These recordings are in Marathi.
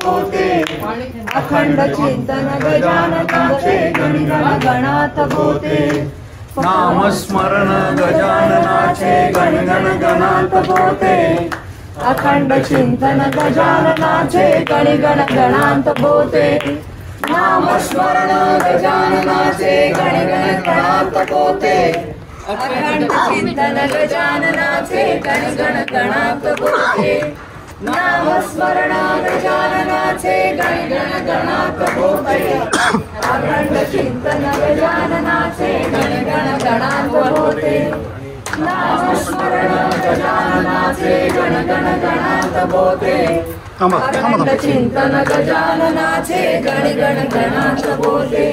पोते अखंड चिंतन गजाननाचे गण गण गणात पोते नामस्मरण गजाननाचे गण गण गणात पोते अखंड चिंतन गजाननाचे गण गण गणात पोते नामस्मरण गजाननाचे गण गण गणात पोते अखंड चिंतन गजाननाचे गण गण गणात पोते नामस्मरण गजाननाचे गण गण गणात पोते अखंड चिंतन गजाननाचे गण गण गणात पोते नामस्मरण गजाननाचे गण गण गणात पोते अखंड चिंतन गजाननाचे गण गण गणात पोते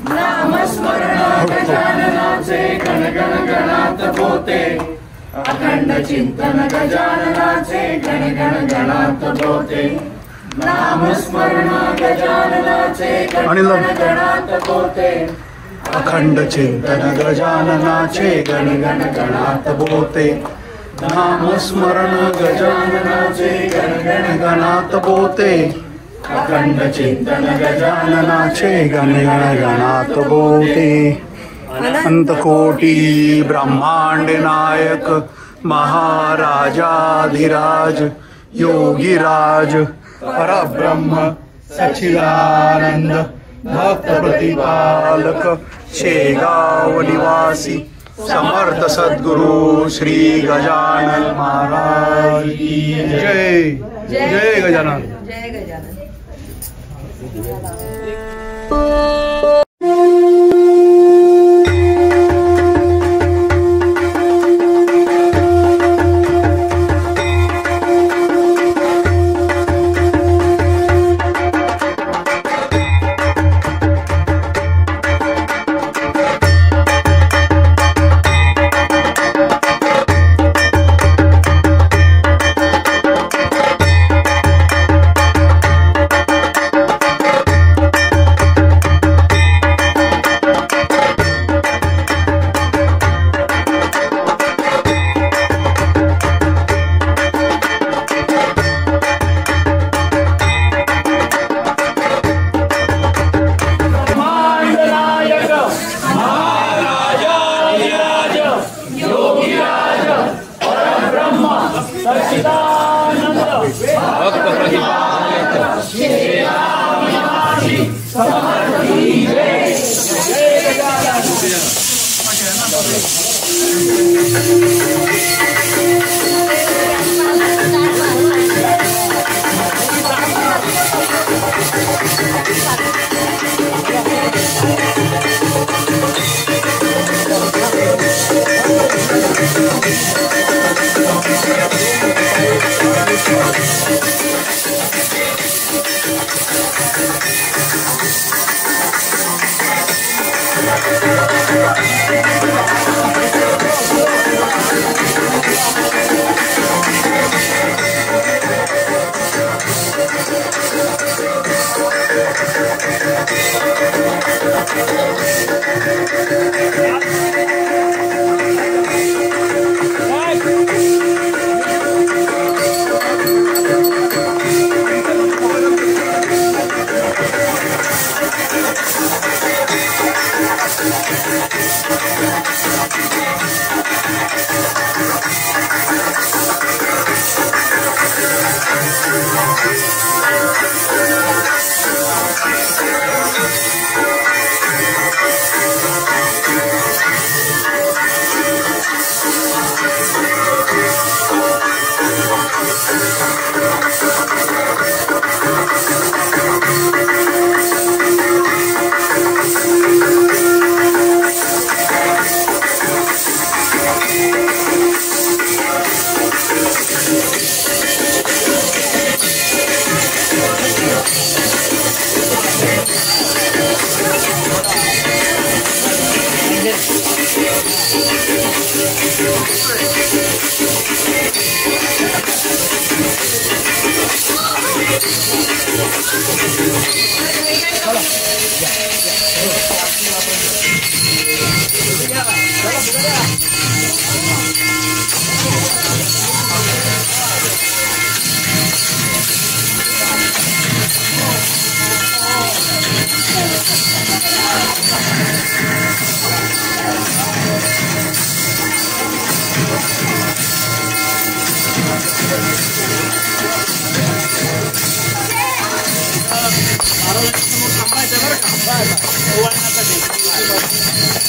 नामस्मरण गजाननाचे गण गण गणात पोते अखंड चिंतन गजाननाचे गण गण गणात पोते नामस्मरण गजाननाचे गण गण गणात पोते अखंड चिंतन गजाननाचे गण गण गणात पोते नामस्मरण गजाननाचे गण गण गणात पोते अखंड चिंतन गजाननाचे गण गण गणात पोते अनंतकोटी ब्रह्मांड नायक महाराजाधिराज योगीराज परब्रह्म सच्चिदानंद भक्त प्रतिपालक शेगाव निवासी समर्थ सद्गुरु श्री गजानन महाराज की जय। जय गजानन। जय गजानन।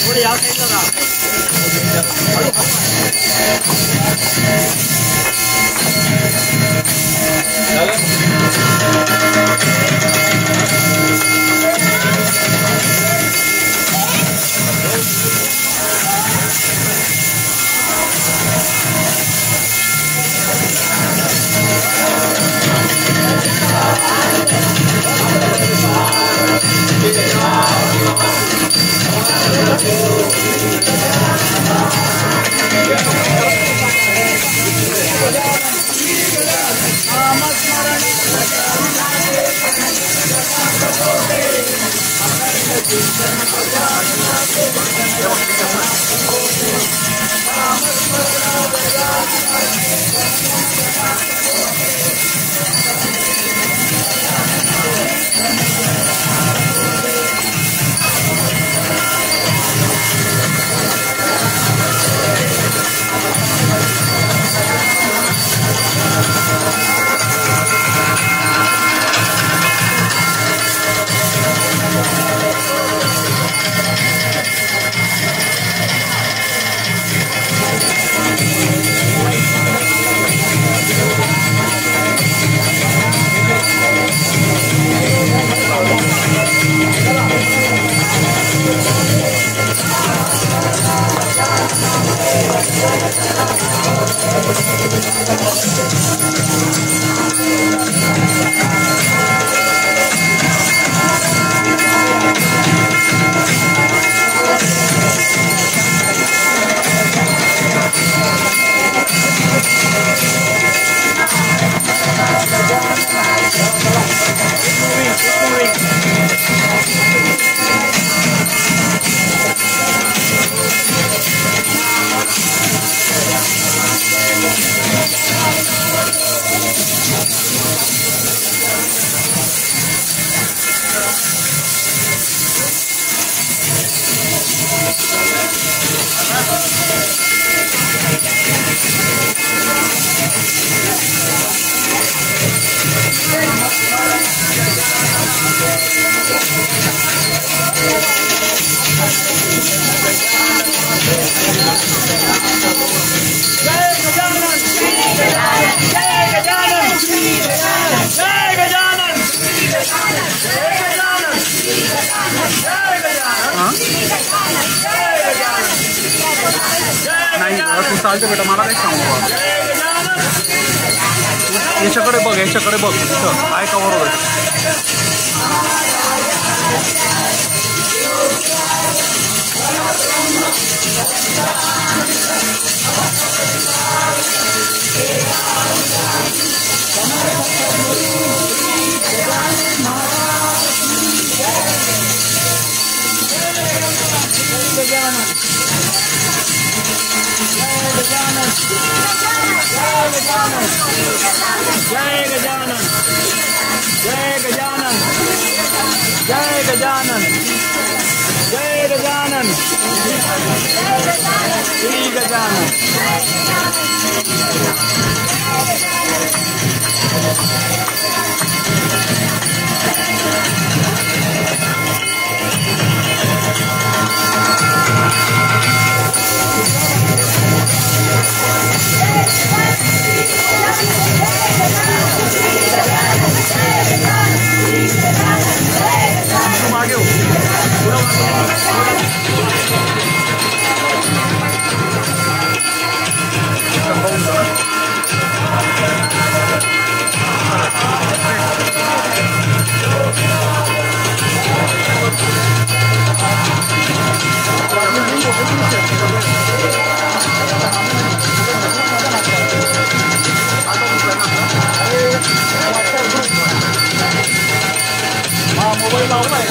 थोडे या साईडला नाही तू चालते बेटा मला काही सांगू याच्याकडे बघ काय कवर होत जय गजानन जय गजानन जय गजानन जय गजानन श्री गजानन मागे हो मोबाईल लावलाय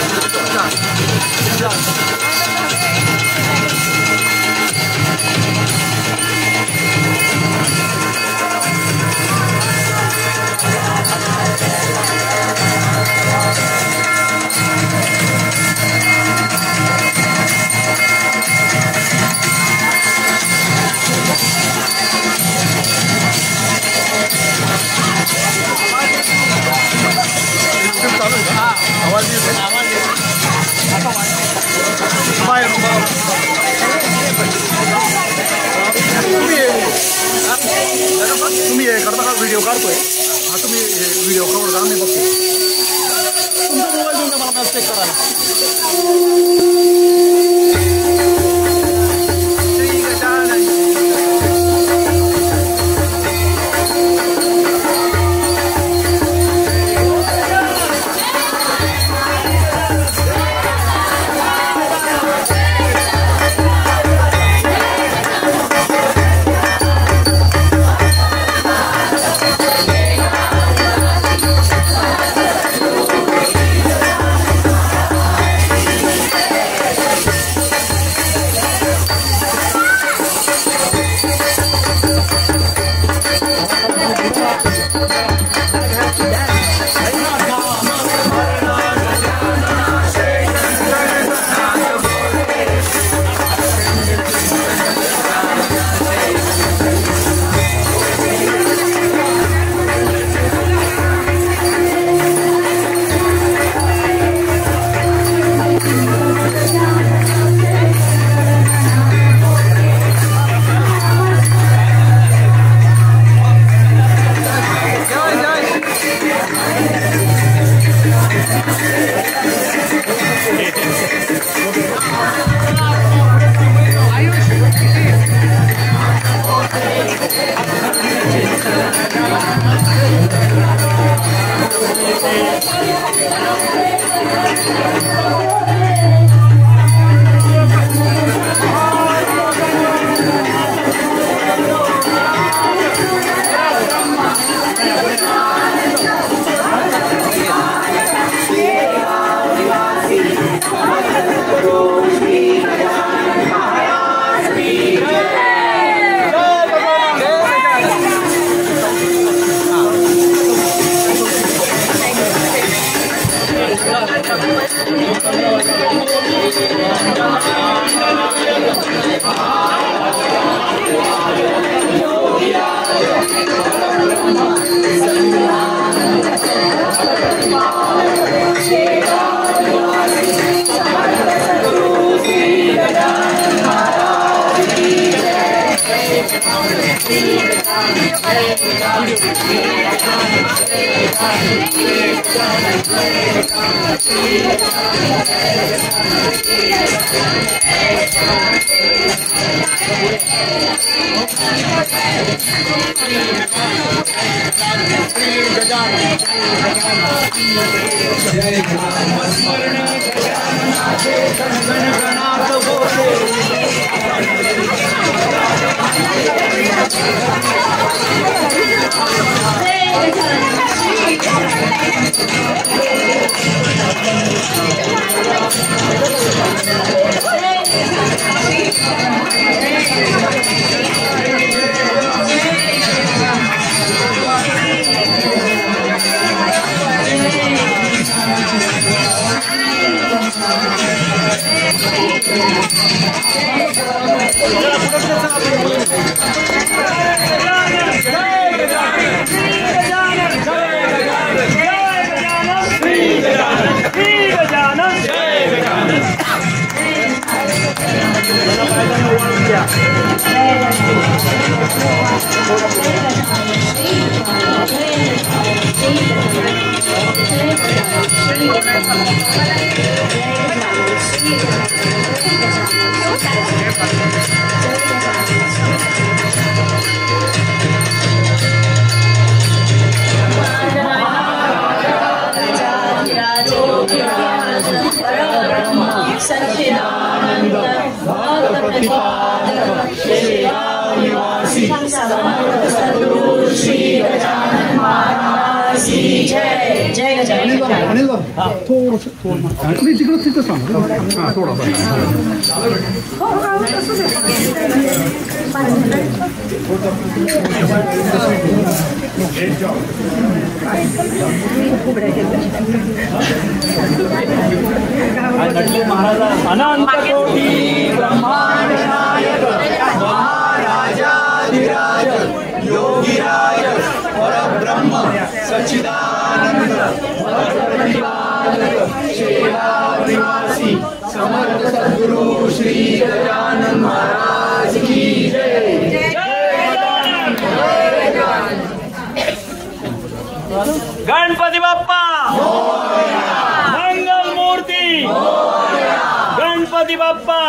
व्हिडिओ काढतोय हा तुम्ही व्हिडिओ कवर करा मी बघतो तुमचा मोबाईल घेऊन मला मॅच चेक करायला अनंत कोटी ब्रह्मांड नायक महाराजाधिराज योगिराज परब्रह्म सच्चिदानंद शेरा निवासी समर्थ सद्गुरु श्री गजानन महाराज की जय। गणपती बाप्पा मंगल मूर्ती गणपती बाप्पा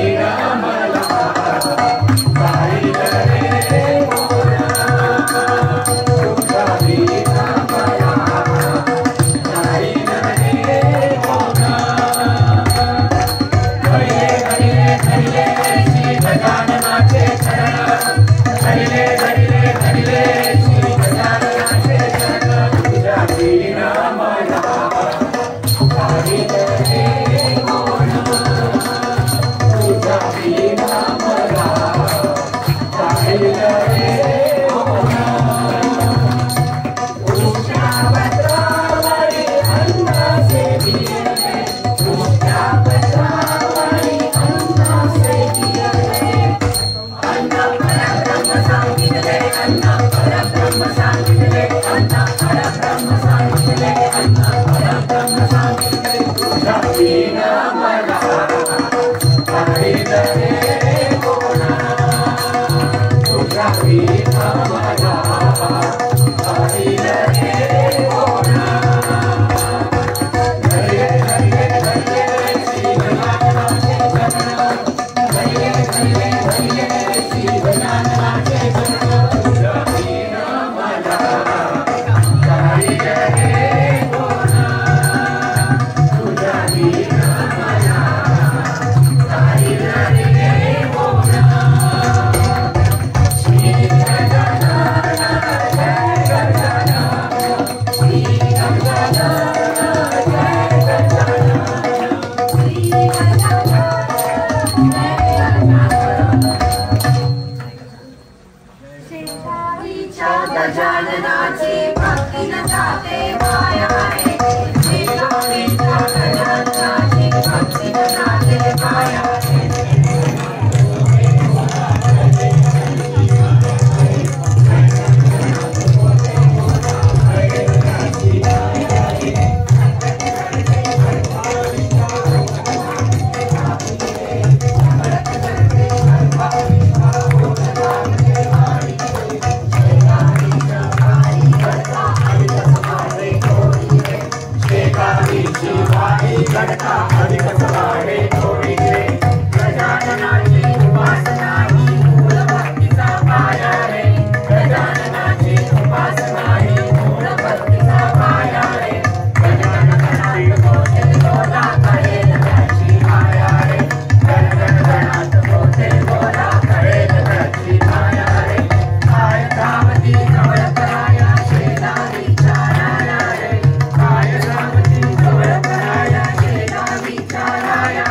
Yeah.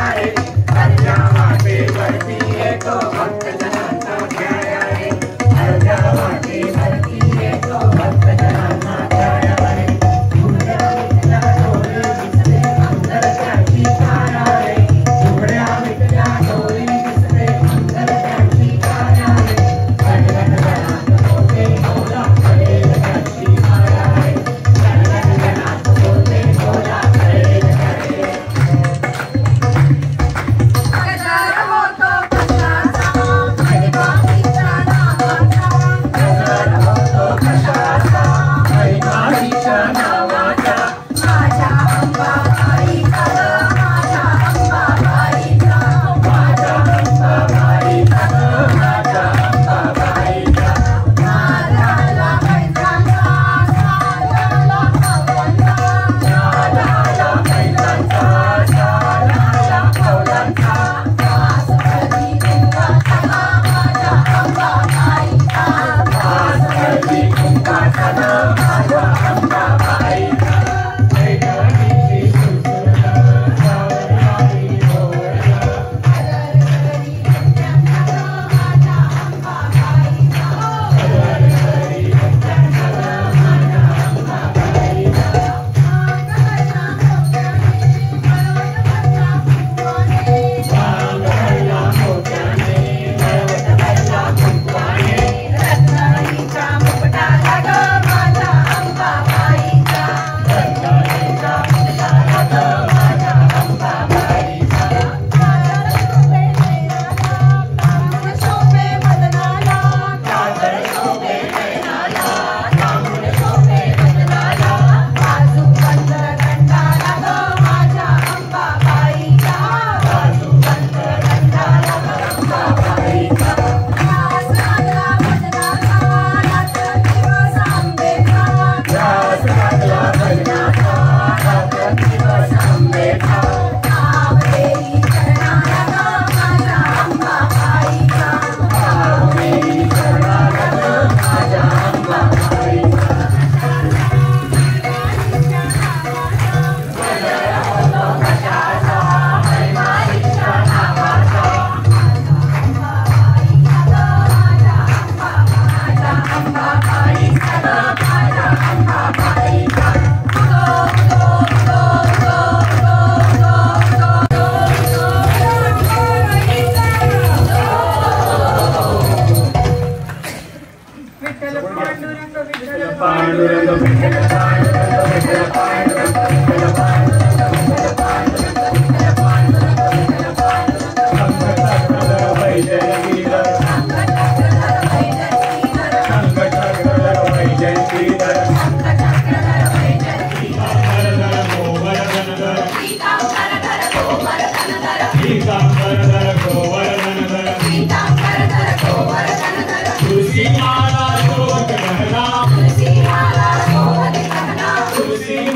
Hare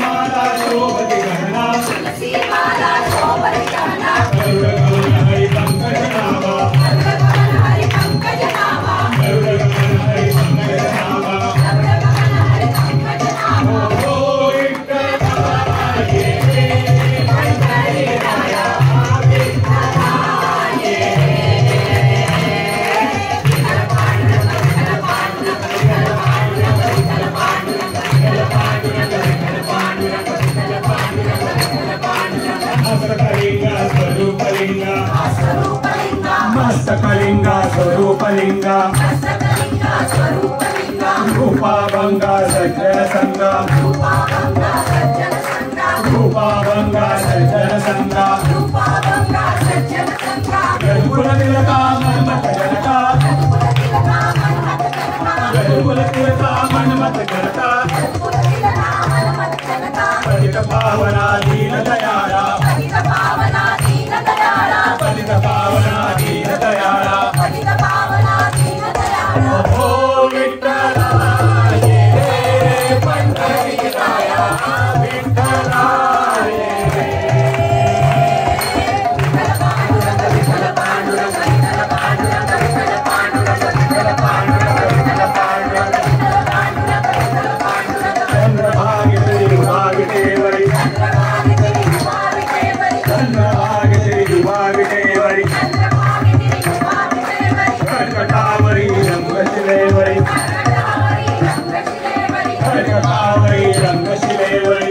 माला शोभते गहना तुलसी माला शोभते गहना गरुडगमन हरि पंकज नामा गरुडगमन हरि पंकज नामा गरुडगमन हरि पंकज नामा गरुडगमन हरि पंकज नामा ओ विठ्ठलाये पंढरी राया विठ्ठलाये हस्तकलिंगा स्वरूपलिंगा स्वरूपलिंगा मस्तकलिंगा स्वरूपलिंगा हस्तकलिंगा स्वरूपलिंगा रूपाभंगा सज्जन संगा रूपाभंगा सज्जन संगा रूपाभंगा सज्जन संगा रूपाभंगा सज्जन संगा रघुकुल तिलका मन्मथ जनका रघुकुल तिलका मन्मथ जनका रघुकुल तिलका मन्मथ जनका रघुकुल तिलका मन्मथ जनका पतित पावना दीन दयाला पतित पावना दीन दयाला पतित पावना दीन दयाला पतित पावना दीन दयाला ओ विठ्ठलाये पंढरी राया विठ्ठलाये चंद्रभागे तेरी भागेवरी चंद्रभागे तेरी भागेवरी कर्कटावरी रंगशिलेवरी कर्कटावरी रंगशिलेवरी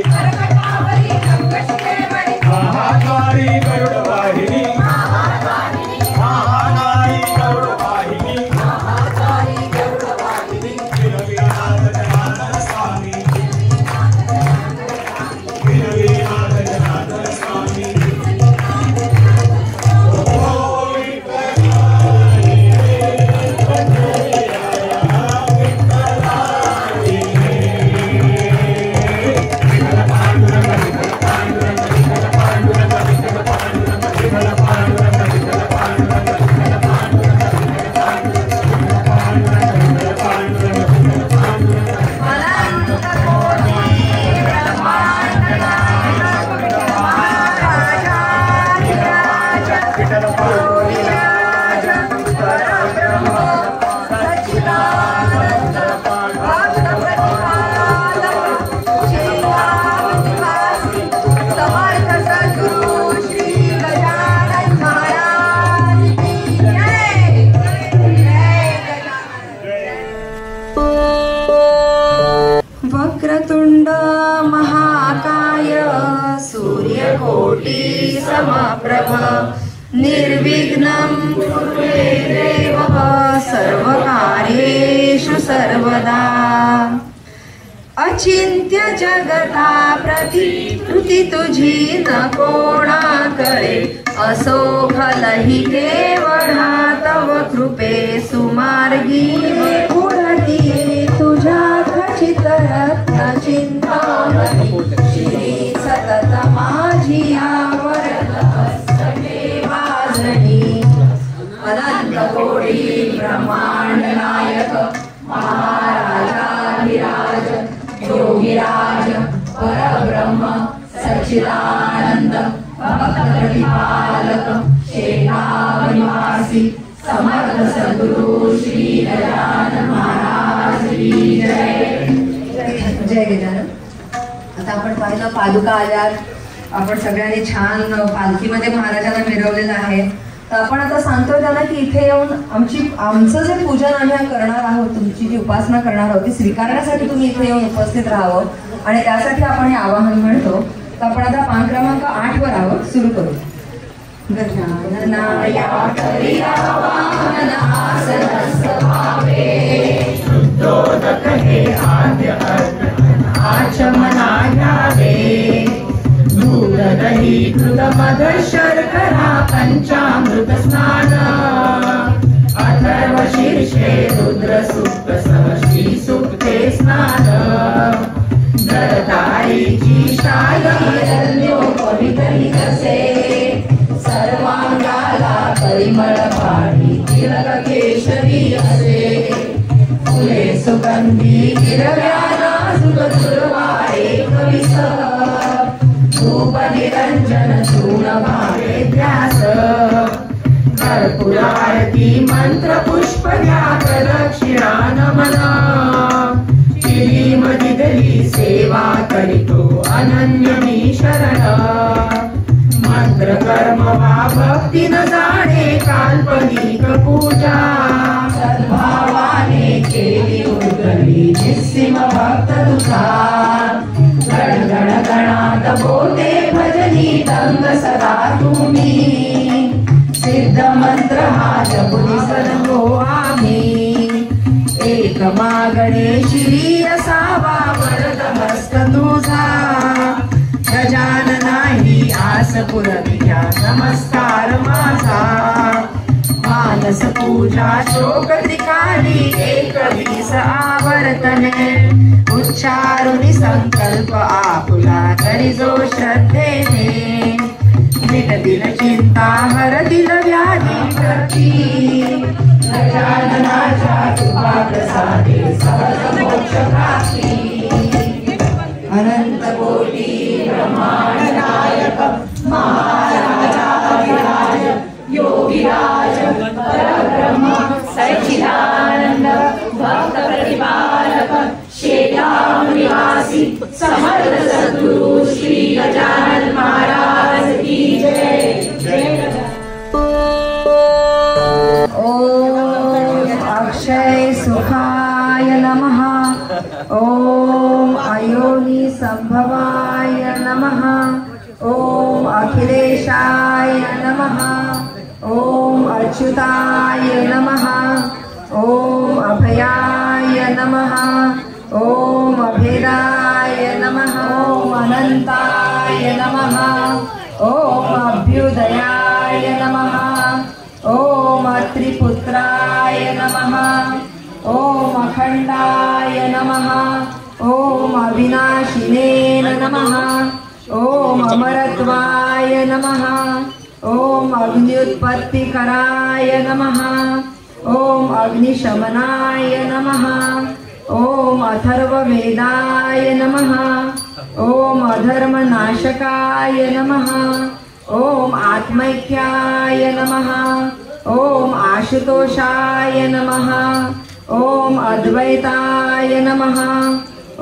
महाद्वारी गरुड वाहिनी महाद्वारी गरुड वाहिनी विनवीनाथ जनार्दन स्वामी विनवीनाथ जनार्दन स्वामी ओ विठ्ठलाये पंढरी राया विठ्ठलाये वक्रतुंड महाकाय सूर्यकोटि समप्रभ निर्विघ्नं कुरु मे देव सर्वकार्येषु सर्वदा अचिंत्य जगता प्रतिकृती तुझी न कोणाकडे असो भलही केवढा तव कृपे सुमार्गी उडती तुझ्या खचित रत्न चिंतामणी श्री सतत माझी आवरत हस्तमे वाजणी अनंत कोटी ब्रह्मांड नायक महाराजाधिराज योगीराज परब्रह्म सच्चिदानंद भक्तप्रतिपालक शेखावनिवासी समर्थ सद्गुरु श्री गजानन महाराज की जय. जय गजानन. आता आपण पाहिलं पादुका आल्यात, आपण सगळ्यांनी छान पालखीमध्ये महाराजांना मिरवलेलं आहे. तर आपण आता सांगतोय त्यांना की इथे येऊन आमचं जे पूजन आम्ही करणार आहोत, तुमची जी उपासना करणार आहोत ती स्वीकारण्यासाठी तुम्ही इथे येऊन उपस्थित राहावं आणि त्यासाठी आपण हे आवाहन म्हणतो. तर आपण आता पान क्रमांक 8 वर आहोत, सुरू करू. गजाननाया करी आवाहन आसनस्थ भावे शुद्धोदक हे आद्य आचमना घ्यावे. दूध दही कृत मध शर्करा पंचामृत स्नान अथर्व शीर्षे रुद्र सूक्त सह श्री सूक्ते स्नान. जरताळीची शाही पवित्री कसे सर्वांगाला परिमळ पाणी तिलक केशरी असे. फुले सुगंधी हिरव्या नाजूक दुर्वा एक विसव पूजन चूर्ण भावेभ्यास कर्पूर आरती मंत्र पुष्प घ्या प्रदक्षिणा नमन दिली सेवा करितो अनन्य मी शरण मंत्र कर्म वा भक्ती न जाणे काल्पनिक पूजा सद्भावाने केली उर्गली निस्सीम भक्त तुझा गण गण गणात बोलते भजनी दंग सदा तुम्ही सिद्ध मंत्र हा जपुनी सर्व आम्ही एक मागणे श्री असावा वरद हस्त तुझा गजाननाही आस पुरविया नमस्कार माझा मानस पूजा शोक त्रिकाली एक वीस आवर्तने उच्चारुनी संकल्प आपुला करी जो श्रद्धेने मिटतील चिंता हरतील व्याधी प्रती गजाननाच्या कृपा प्रसादे सहज मोक्ष प्राप्ती अनंत कोटी ब्रह्मांड नायक महाराजाधिराज योगिराज परब्रह्म सच्चिदानंद भक्त प्रतिपालक शेगाव निवासी समर्थ सद्गुरु श्री गजानन महाराज की जय जय अक्षय सुखाय नमः ओम अयोनि संभवाय नमः ओम अखिलेशाय नमः ओम अच्युताय नमः ओम अभयाय नमः ओम अभेदाय नमः ओम अनंताय नमः ओम अभ्युदयाय नमः ओम त्रिपुत्राय नमः ओम अखंडाय नमः ओम अविनाशिने नमः ओम अमरत्वाय नमः ओम अग्निउत्पत्तिकराय नमः ओम अग्निशमनाय नमः ओम अथर्ववेदाय नमः ओम अधर्मनाशकाय नमः ओम आत्मैक्याय नमः ओम आशुतोषाय नमः ओम अद्वैताय नमः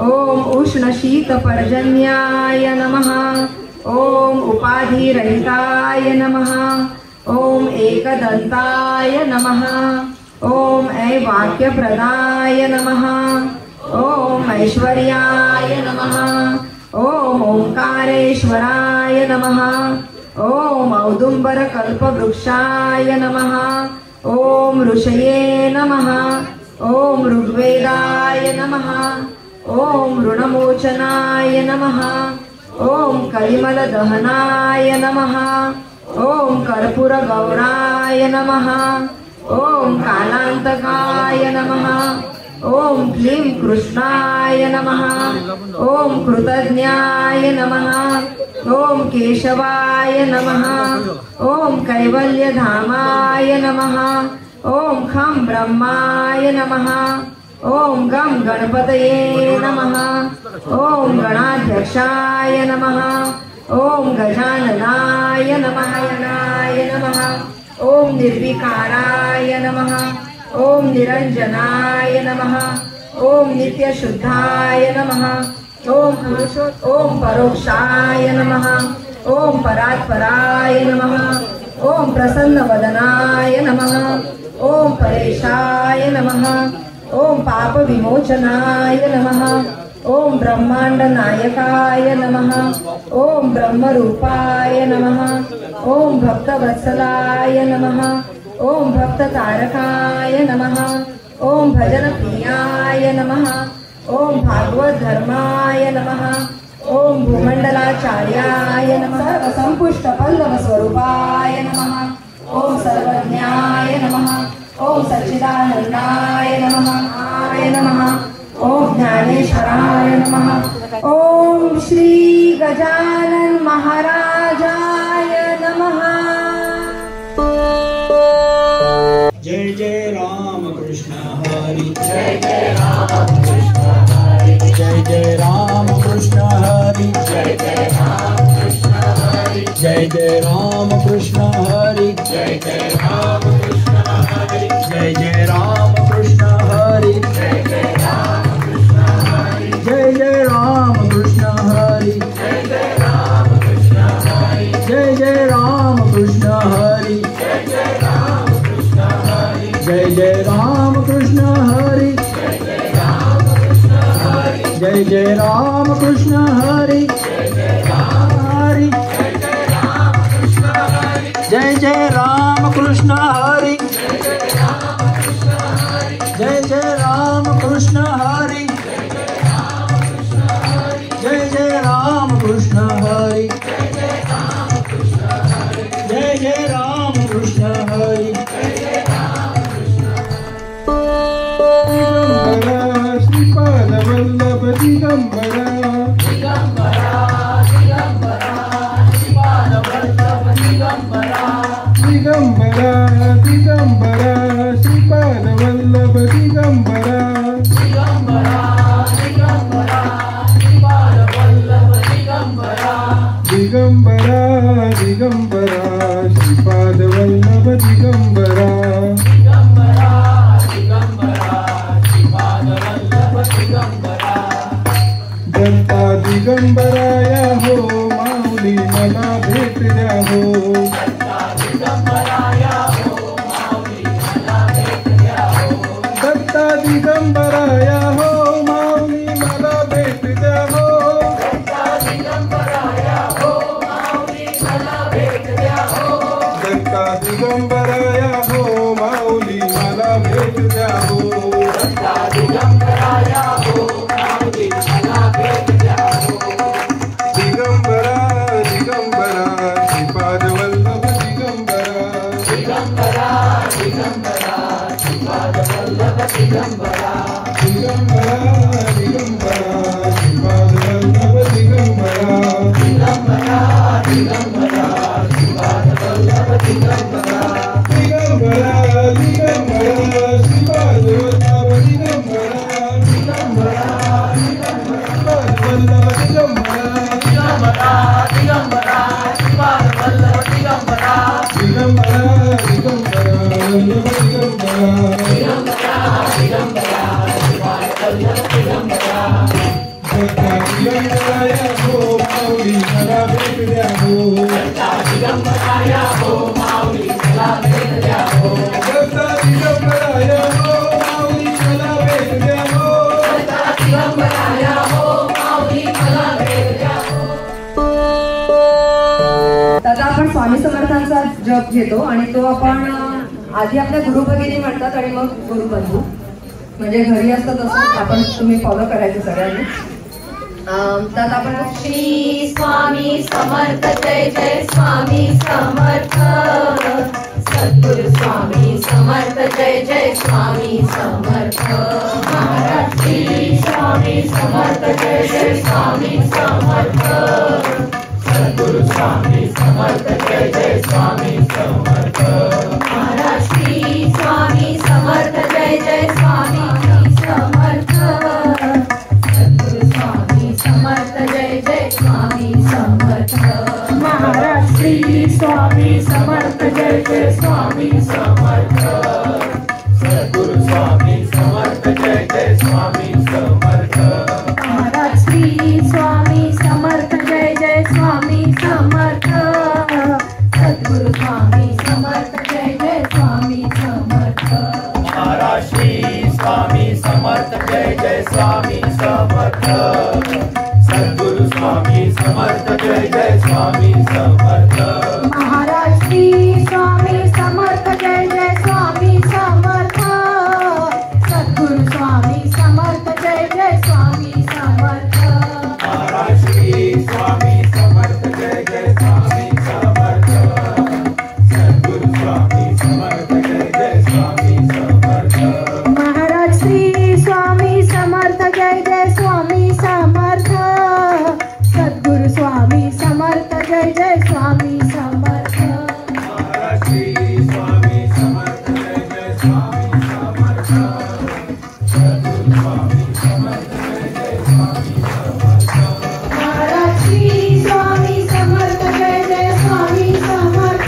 ओम उष्णशीतपर्जन्याय नमः ओम उपाधिरहिताय नमः ओम एकदन्ताय नमः ओम ऐवाक्यप्रदाय नमः ओम ऐश्वर्याय नमः ओम ओंकारेश्वराय नमः ओम औदुम्बरकल्पवृक्षाय नमः ओम ऋषये नमः ओम ऋग्वेदाय नमः ओम ऋणमोचनाय नमः ओम कलिमलदहनाय नमः ओम कर्पूरगौराय नमः ओम कालांतकाय नमः ओम क्लीं कृष्णाय नमः ओम कृतज्ञाय नमः ओम केशवाय नमः ओम कैवल्यधामाय नमः ओम खं ब्रह्माय नमः ओम गं गणपतये नमः ओम गणाध्यक्षाय नमः ओम गजाननाय नमः नमः ओम निर्विकाराय नमः ओम निरंजनाय नमः ओम नित्यशुद्धाय नमः ओम परोक्षाय नमः ओम परात्पराय नमः ओम प्रसन्नवदनाय नमः ओम परेशाय नमः ओम पाप विमोचनाय नमः ओम ब्रह्मांड नायकाय नमः ओम ब्रह्मरूपाय नमः ओम भक्तवत्सलाय नमः ओम भक्ततारकाय नमः ओम भजन प्रियाय नमः ओम भागवत धर्माय नमः ओम भूमंडलाचार्याय नमः संपुष्ट पल्लव स्वरूपाय नमः ओम सर्वज्ञाय नमः ओम सच्चिदानंदाय नमः ओम ज्ञानेश्वराय नमः ओम श्री गजानन महाराजाय नमः। जय जय राम कृष्ण हरि जय जय राम कृष्ण हरि जय जय राम कृष्ण हरि जय जय राम कृष्ण हरि कृष्ण हरि जय जय राम कृष्ण हरि जय जय राम कृष्ण हरि जय जय राम कृष्ण हरि जय जय राम कृष्ण हरि जय जय राम कृष्ण हरि जय जय राम कृष्ण हरि जय जय राम कृष्ण हरि जय जय राम कृष्ण हरि जय जय राम कृष्ण हरि जय जय राम कृष्ण हरि जय जय राम कृष्ण हरि जय जय राम कृष्ण हरि श्रीपाद वल्लभ दिगंबरा दिगंबरा दिगंबरा श्रीपाद वल्लभ दिगंबरा दिगंबरा दिगंबरा श्रीपाद वल्लभ दिगंबरा दत्ता दिगंबराया हो माऊली मला भेट द्या हो दत्ता दिगंबराया हो माऊली मला भेट द्या हो दत्ता दिगंबराया हो माऊली मला भेट द्या हो दत्ता दिगंबराया हो माऊली मला भेट द्या हो दत्ता दिगंबराया हो माऊली मला भेट द्या हो दत्ता दिगंबराया हो माऊली मला भेट द्या हो दिगंबरा दिगंबरा श्रीपाद वल्लभ दिगंबरा दिगंबरा दिगंबरा श्रीपाद वल्लभ दिगंबरा दिगंबरा दिगंबरा श्रीपाद वल्लभ दिगंबरा दिगंबरा दिगंबरा श्रीपाद वल्लभ दिगंबरा दिगंबरा दिगंबरा श्रीपाद वल्लभ दिगंबरा दिगंबरा आता आपण स्वामी समर्थांचा जप घेतो आणि तो आपण आधी आपल्या गुरु भगिनी म्हणतात आणि मग गुरु बंधू म्हणजे घरी असतं तसं आपण तुम्ही फॉलो करायचं सगळ्यांनी. त्यात आपण श्री स्वामी समर्थ जय जय स्वामी समर्थ सद्गुरु स्वामी समर्थ जय जय स्वामी समर्थ महाराज श्री स्वामी समर्थ जय जय स्वामी समर्थ सद्गुरु स्वामी समर्थ जय जय स्वामी समर्थ महाराज श्री स्वामी समर्थ जय जय स्वामी समर्थ सद्गुरु स्वामी समर्थ जय जय स्वामी समर्थ महाराज श्री स्वामी समर्थ जय जय स्वामी समर्थ सद्गुरु स्वामी समर्थ जय जय स्वामी समर्थ महाराज श्री स्वामी समर्थ जय जय स्वामी समर्थ सद्गुरु स्वामी समर्थ जय जय स्वामी समर्थ महाराज श्री स्वामी समर्थ जय जय स्वामी समर्थ सद्गुरु स्वामी समर्थ जय जय स्वामी समर्थ महाराज श्री स्वामी समर्थ जय जय स्वामी समर्थ सद्गुरु स्वामी समर्थ जय जय स्वामी समर्थ महाराज श्री स्वामी समर्थ जय जय स्वामी समर्थ सद्गुरु स्वामी समर्थ जय जय स्वामी समर्थ महाराज श्री स्वामी समर्थ जय जय स्वामी समर्थ सद्गुरु स्वामी समर्थ जय जय स्वामी समर्थ महाराज श्री स्वामी समर्थ जय जय स्वामी समर्थ सद्गुरु स्वामी समर्थ जय जय स्वामी समर्थ महाराज श्री स्वामी समर्थ जय जय स्वामी समर्थ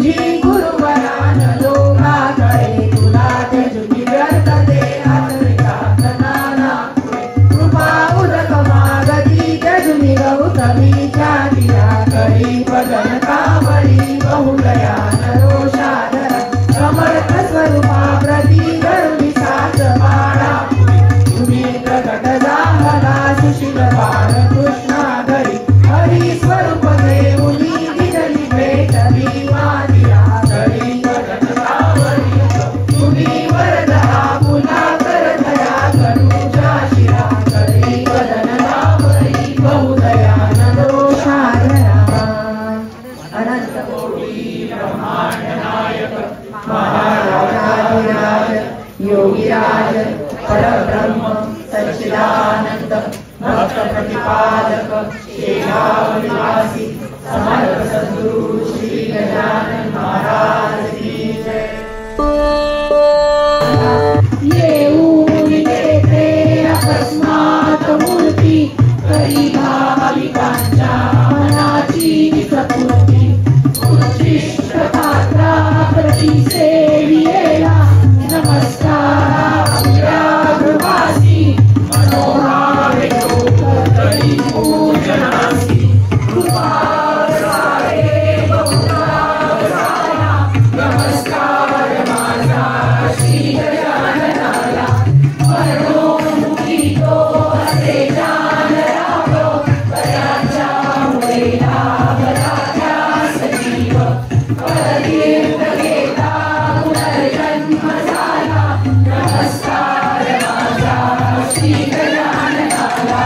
तुझी गुरुवरान लोकाकडे तुला जुनी व्यर्थ देहात नाना कृपा उदक मागती जुनी गौतमीच्या तिराकडे भजन कावळी बहुलयान रोषाधर समर्थ स्वरूपा प्रती गरुडी सात बाळा तुम्ही प्रकट झाला सुशील बाळ कृष्णा घरी हरी स्वरूप देऊनी दिली भेट विवादिया घरी भजन कावळी तुम्ही वरदा पुन्हा करतया गरुडा शिरा घरी भजन कावळी बहुदयान दोषाधरा अनंत कोटी ब्रह्मांड नायक महाराजाधिराज योगीराज परब्रह्म सच्चिदानंद भक्त प्रतिपादक शेषावनिवासी समर्थ सद्गुरु श्री गजानन महाराज की जय। येऊन येथे अकस्मात मूर्ती करी भाविकांच्या मनाची विस्फूर्ती उच्चिष्ट पात्रा प्रति सेवियेला नमस्कार व्याघ्रवासी मनोहारे करी पूजनासी नमस्कार माझा श्री गजाननाला मनोमुखी तो असे जान राहो बऱ्याच्या मुळेला बऱ्याच्या सजीव परतीर्थ घेता पुनर्जन्म झाला नमस्कार माझा श्री गजाननाला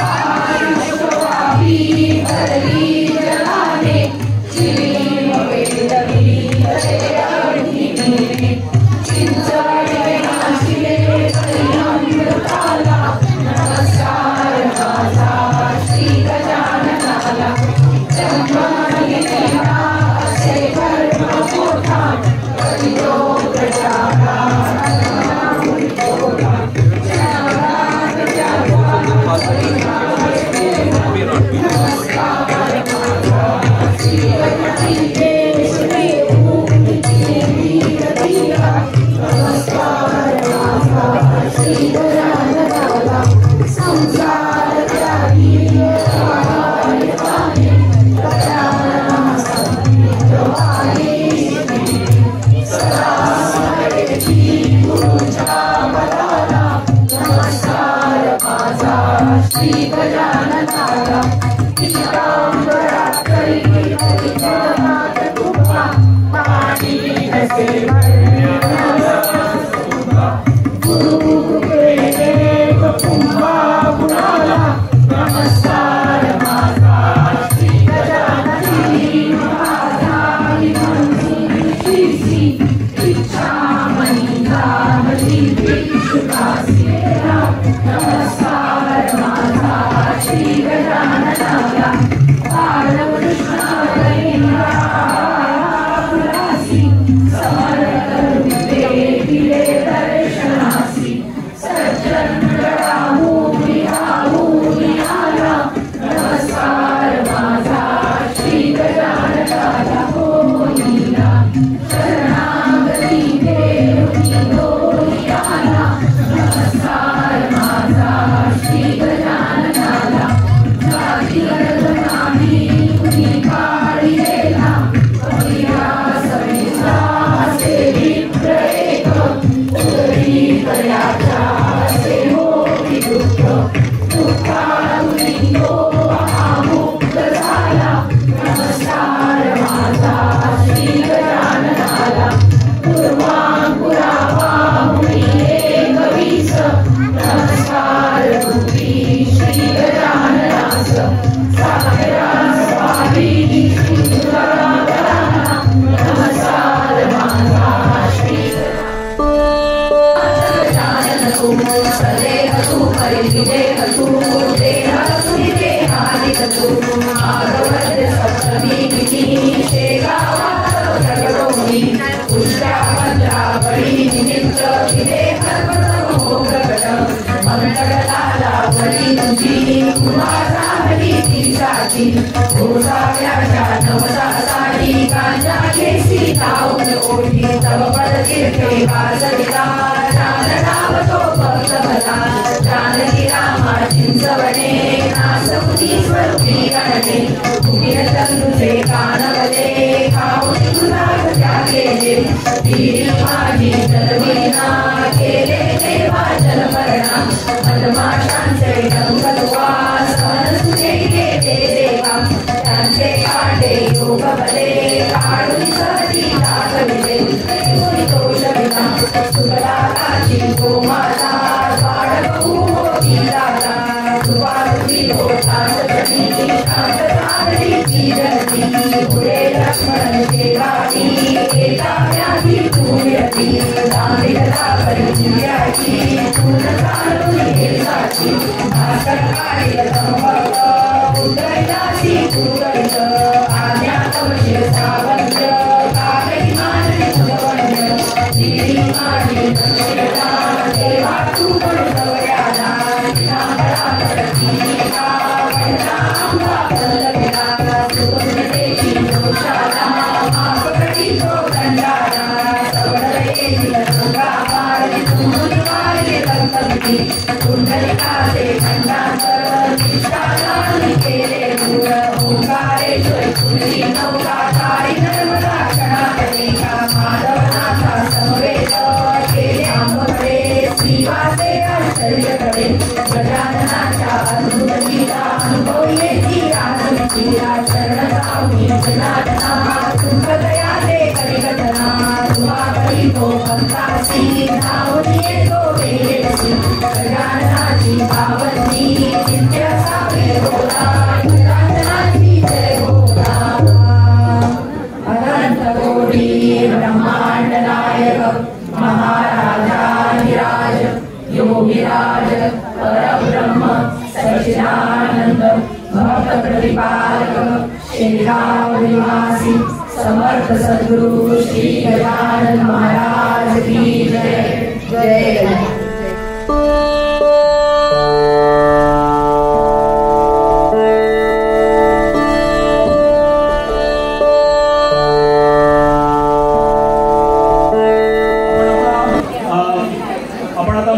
आयुष्यवाही भरली जलाने चिलीम वेदवी अग्निने चिंचळे नाशिले परिअमृताला नमस्कार माझा श्री गजाननाला जन्माने केला असे कर्म मोठा करितो प्रचारा संसार त्यागी नमस्कार माझा श्री गजाननाला पितांबरा करी हरिनाथ कृपा पाणी असे गुरु देव कुंभा गुणाला नमस्कार माझा श्री गजाननी महाधारी मंत्री इच्छा मनी धामली विश्वासेरा नमस्कार माझा श्री गजाननाला बालकृष्ण गैरासी समर्थ रूपे दिले दर्शनासी सज्जन राहूनी आला नमस्कार माझा श्री गजाननाला होईला शरणागती देवनी होई आला नमस्कार माझा श्री गजाननाला जाती अर्थ नाही कुणी काढलेला पहिला सविता असे विप्र एक उदरी तयाच्या असे मोठी दुःख दुःखातून तो महामुक्त झाला नमस्कार माझा श्री गजाननाला पूर्वांकुरावा मुनी एकवीस नमस्कार रूपी श्री गजाननास सागरा स्वामी नमस्कार माझा श्री गजानन तू परिधे तू देहादित तू भागवत सप्तमी शेगावा प्रगटोमी पुष्टा मंत्रावळी निमित्त विदेह प्रकट मंगळाला वळी तुझी कुमारावली ती साची ओसाव्याच्या नवसासाठी गांजा केसी साऊन ओठी तव पद कीर्ते वासविता नाम तो भक्त भला जानकी रामा चिंचवणे नासपुती स्वरूपी गणने कुटीर चंदुचे कानवले खाऊनी तुलाग त्यागेले वीरी माझी जलविना केले देवा जलमरणा मधमाशांचे डंकलवा सहनसुते देवे देवा त्यांचे काटे योग बले काढून सहजी दाखविले कोणी दोष विना सुगलाची गोमाता वाढवू होती दाता कृपारुती होता सजनी शांतताची जनती पुढे लक्ष्मण केवानी एका व्याधी पूर्यती दामिरता परिचयाची पूर्ण चालून हेसाची भास्कर काढील संभक्त उदयदासी पूर्वैत आज्ञातम शिरसावंत काकडी मानवी सुगवंत दिली माझी दक्षिणा देवा तू पण सवऱ्याला नांगरा प्रतिका वंदा आंबा पल्लविला सुगंधेची दोषाला मापकटी तो दंडाला सवडलेली रंगावार तुमून वारले दंतवती कुंडलिकाचे खंडांतर निष्ठालानी केले मूळ ओंकारेश्वर तुझी नौका तारी नर्मदा क्षणातनेका माधवनाथा समवेत केले आंबकडे श्रीवासे आश्चर्य कडे गजाननाच्या अद्भुत लीला अनुभव येती आनंदीला शरण जाऊनी जनार्दना तुमकदया ते कलिघटना तुवा करी तो पंतासी धावून येतो वेळेसी गजाननाची पावनी नित्य सावे बोला गजाननाची जय बोला अनंत कोटी ब्रह्मांड नायक महाराजाधिराज योगिराज परब्रह्म सच्चिदानंद भक्त प्रतिपालक श्रीराम निवासी समर्थ सद्गुरु श्री गजानन महाराज की जय जय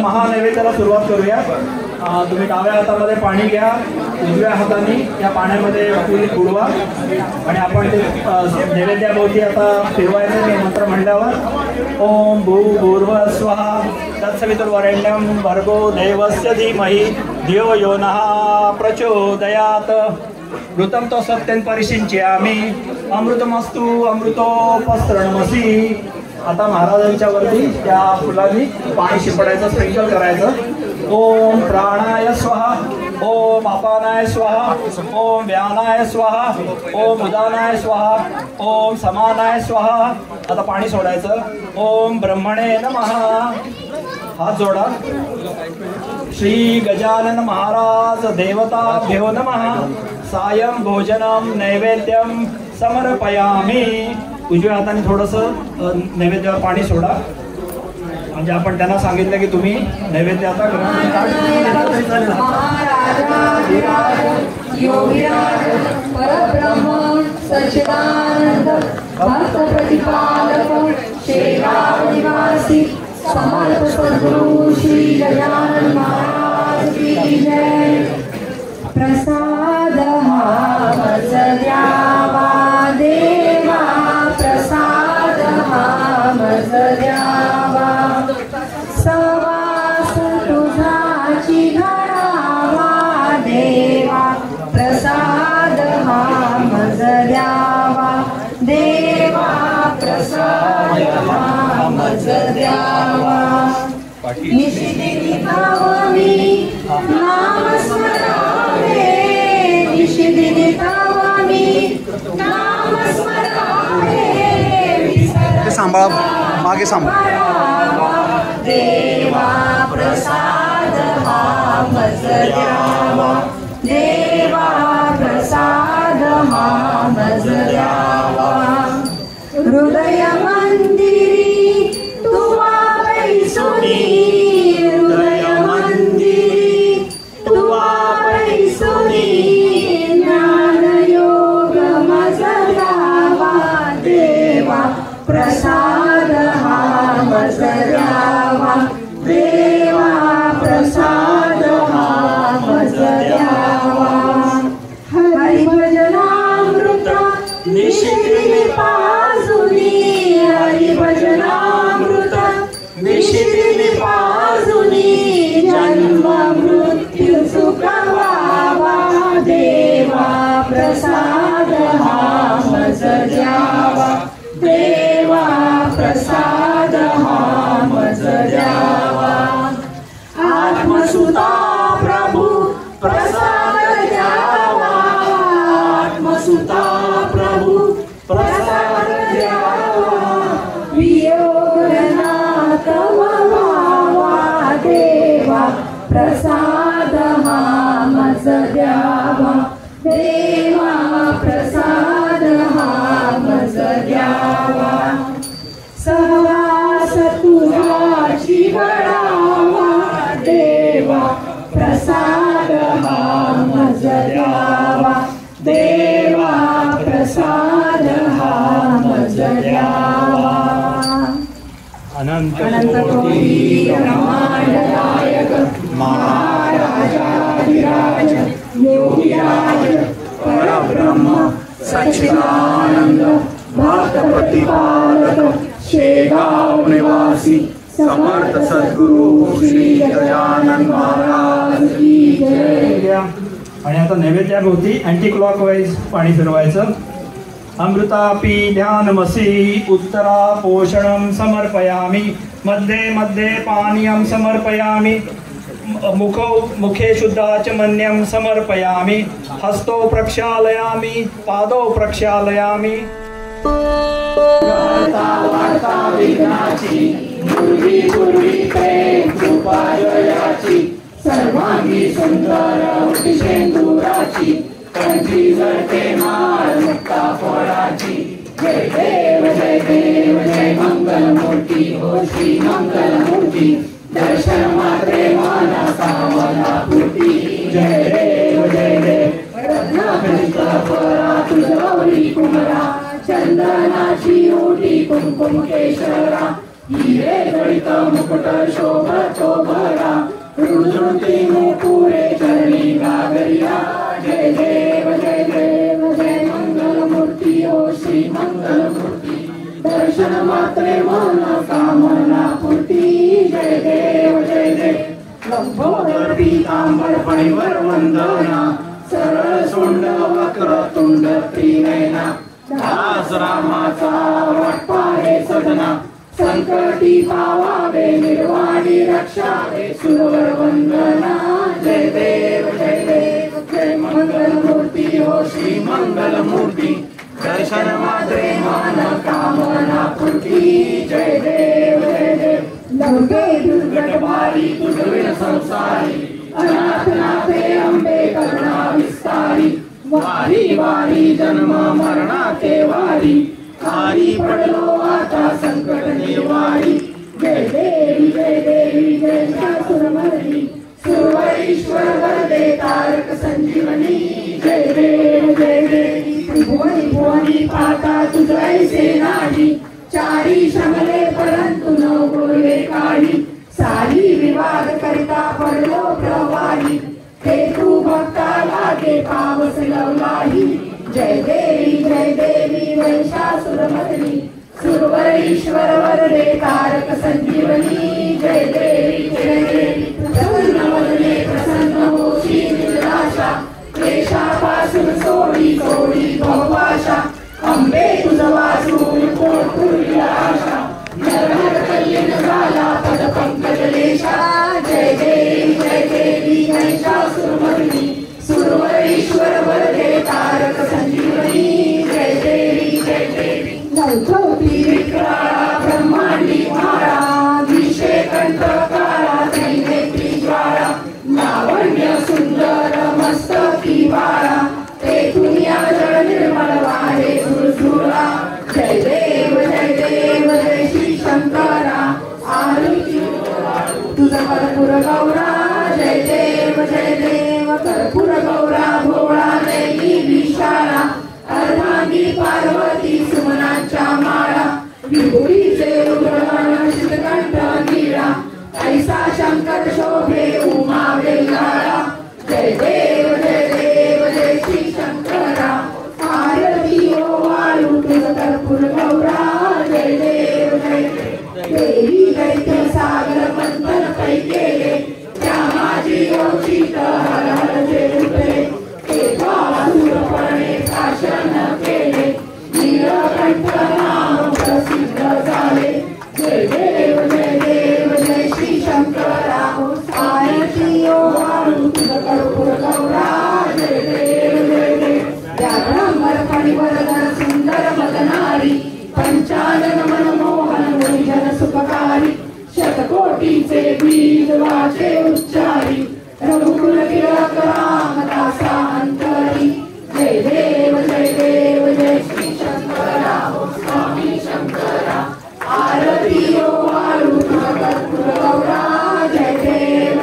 महानैवेद्याला सुरुवात करूया। तुम्ही डाव्या हातामध्ये पाणी घ्या, उजव्या हाताने या पाण्यामध्ये फुल बुडवा आणि आपण ते नैवेद्याभोवती आता फिरवायचं। मी मंत्र म्हणल्यावर ओम भूर्भुवः स्वः तत्सवितुर्वरेण्यं भर्गो देवस्य धीमहि धियो यो नः प्रचोदयात् ऋतं तो सत्यं परिशिंच्यामि अमृतमस्तु अमृतोपस्रणमसि। आता महाराजांच्या वरती त्या फुलांनी पाणी शिंपडायचं, स्प्रिंकल करायचं। ओम प्राणाय स्वाहा, ओम अपानाय स्वाहा, ओम व्यानाय स्वाहा, ओम उदानाय स्वाहा, ओम समानाय स्वाहा। आता पाणी सोडायचं। ओम ब्रह्मणे नमः, हात जोडा। श्री गजानन महाराज देवताभ्यो नमः। सायं भोजनम नैवेद्यम समर्पयामि। उजव्या हाताने थोडंसं नैवेद्यावर पाणी सोडा, म्हणजे आपण त्यांना सांगितलं की तुम्ही नैवेद्य आता परब्रह्म सच्चिदानंद भक्त प्रतिपालक श्रीराम निवासी समर्थ सद्गुरु श्री गजानन महाराज की जय। प्रसाद हा मज द्यावा देवा, प्रसाद हा मज द्यावा, सवास तुझाची घडावा देवा, प्रसाद हा मज द्यावा देवा, प्रसाद हा मज द्यावा। निशिदिनी भावमी नाम स्मरावे, निशिदिनी भावमी नाम स्मरावे, सांभाळा, मागे सांभाळा। देवा प्रसाद हा मज द्यावा देवा, प्रसाद हा मज द्यावा। हृदय मंदिरी तुवा बैसुनी, हृदय मंदिरी तुवा बैसुनी, ज्ञान योग मज द्यावा देवा, प्रसाद हा मज द्यावा, देवा प्रसाद हा मज द्यावा. हरिभजनामृत निशिती पाजुनी, हरिभजनामृत निशिती पाजुनी, जन्म मृत्यू सुखवावा, देवा प्रसाद हा मज द्यावा, देवा प्रसाद हा मज द्यावा. आत्मसुता प्रभु प्रसाद द्यावा, आत्मसुता प्रभु प्रसाद द्यावा, वियोगनाथ व्हावा, देवा प्रसाद हा मज द्यावा, देवा प्रसाद हा मज द्यावा. सहवास तुझाची बळावा, देवा प्रसाद हा मज द्यावा, देवा प्रसाद हा मज द्यावा. अनंत कोटी ब्रह्मांडनायक महाराजाधिराज योगीराज परब्रह्म सच्चिदानंद भक्त प्रतिपालक शेगाव निवासी समर्थ सद्गुरु श्री गजानन महाराज की जय. आणि आता नैवेद्याभोवती अँटी क्लॉकवाईज पाणी फिरवायचं. अमृतापि ध्यानमसि उत्तरा पोषणं समर्पयामि, मध्ये मध्ये पानीयं समर्पयामि, मुखे शुद्धाचमन्यं समर्पयामि, हस्तौ प्रक्षालयामि, पादौ प्रक्षालयामि. वार्ता विघ्नाची, पूर्वी पूर्वी प्रेम कृपा जयाची, सर्वांगी सुंदर शेंदुराची, कंठी जळते माळ मुक्ता फळाची. जय देव जय देव जय मंगल मूर्ती, हो श्री मंगल मूर्ती, दर्शन मात्रे माना सावना पूर्ती. जय देव जय देव रत्नाखंडित परा तुझ गौरी कुमरा, चंदनाची ओटी कुंकुम केशरा, हिरे जडित मुकुट शोभतो भरा, रुजृती मुकुरे चरणी गागरिया. जय देव जय देव जय मंगल मूर्ती, ओ श्री मंगल मूर्ती, दर्शन मात्रे मन कामना पूर्ती. जय देव जय देव लंबोदर पीतांबर फणीवर वंदना, सरळ सोंड वक्र तुंड त्रिनयना, दास रामाचा वाटपा हे सदना, संकटी पावावे निर्वाणी रक्षावे सुरवर वंदना. जय देव जय देव जय मंगल मूर्ती, हो श्री मंगल मूर्ती, दर्शन मात्रे मन कामना पूर्ती. जय देव जय देव लंके दुर्गट भारी तुझविण संसारी, अनाथ नाथे अंबे करुणा विस्तारी, वारी वारी जन्म मरणाचे वारी, खाली पडलो आता संकट निवारी. जय देवी जय शासुरमर्दी, सुरवरीश्वर वरदे तारक संजीवनी. जय देव जय देवी भुवनी भुवनी पाता तुझ ऐसे नाही, चारी शमले परंतु न बोलले काढी, सारी विवाद करिता पडलो प्रवाही, ते तू भक्ता लागे पावस लवलाही. जय देवी महिषासुरमर्दिनी, सुरवरीश्वर वरदे तारक संजीवनी. जय देवी प्रसन्न वदने प्रसन्न होशी निराशा, क्लेशापासून सोडी सोडी भवभाषा, अंबे तुझ वाचून कोण पुरली आशा, नरहर कल्याण झाला पद पंकज लेशा. जय देवी महिषासुरमर्दिनी, सुरवरीश्वर वरदे तारक संजीवनी. जय देवी नवथोटी विक्राळा ब्रह्मांडी माळा, विषे कंठ काळा त्रैनेत्री ज्वाळा, लावण्य सुंदर मस्तकी बाळा, ते दुनिया जळ निर्मळ वारे झुळझुळा. जय देव जय श्री शंकरा, आरुची तुझ कर्पूर गौरा. जय देव कर्पूर गौरा भोळा नैनी विशाळा, अर्धांगी पार्वती सुमनांच्या माळा, कर्पूर गौरा जय देव जय देवी दैत्य सागर मंथन पै केले त्या माझी औचित हर हर जे उठले सुरपणे शासन केले नीलकंठ नाम प्रसिद्ध झाले जय देव जय श्री शंकरा आरती ओवाळू कर्पूर गौरा जय देव त्या ब्रह्मर्पणीवरदन सुंदर मदनारी पंचानन मनमोहन मुनिजन सुखकारी शतकोटीचे बीज वाचे उच्चारी रघुकुल टिळक रामदासा अंतरी जय देव जय श्री शंकरा स्वामी शंकरा आरती ओवाळू कर्पूर गौरा जय देव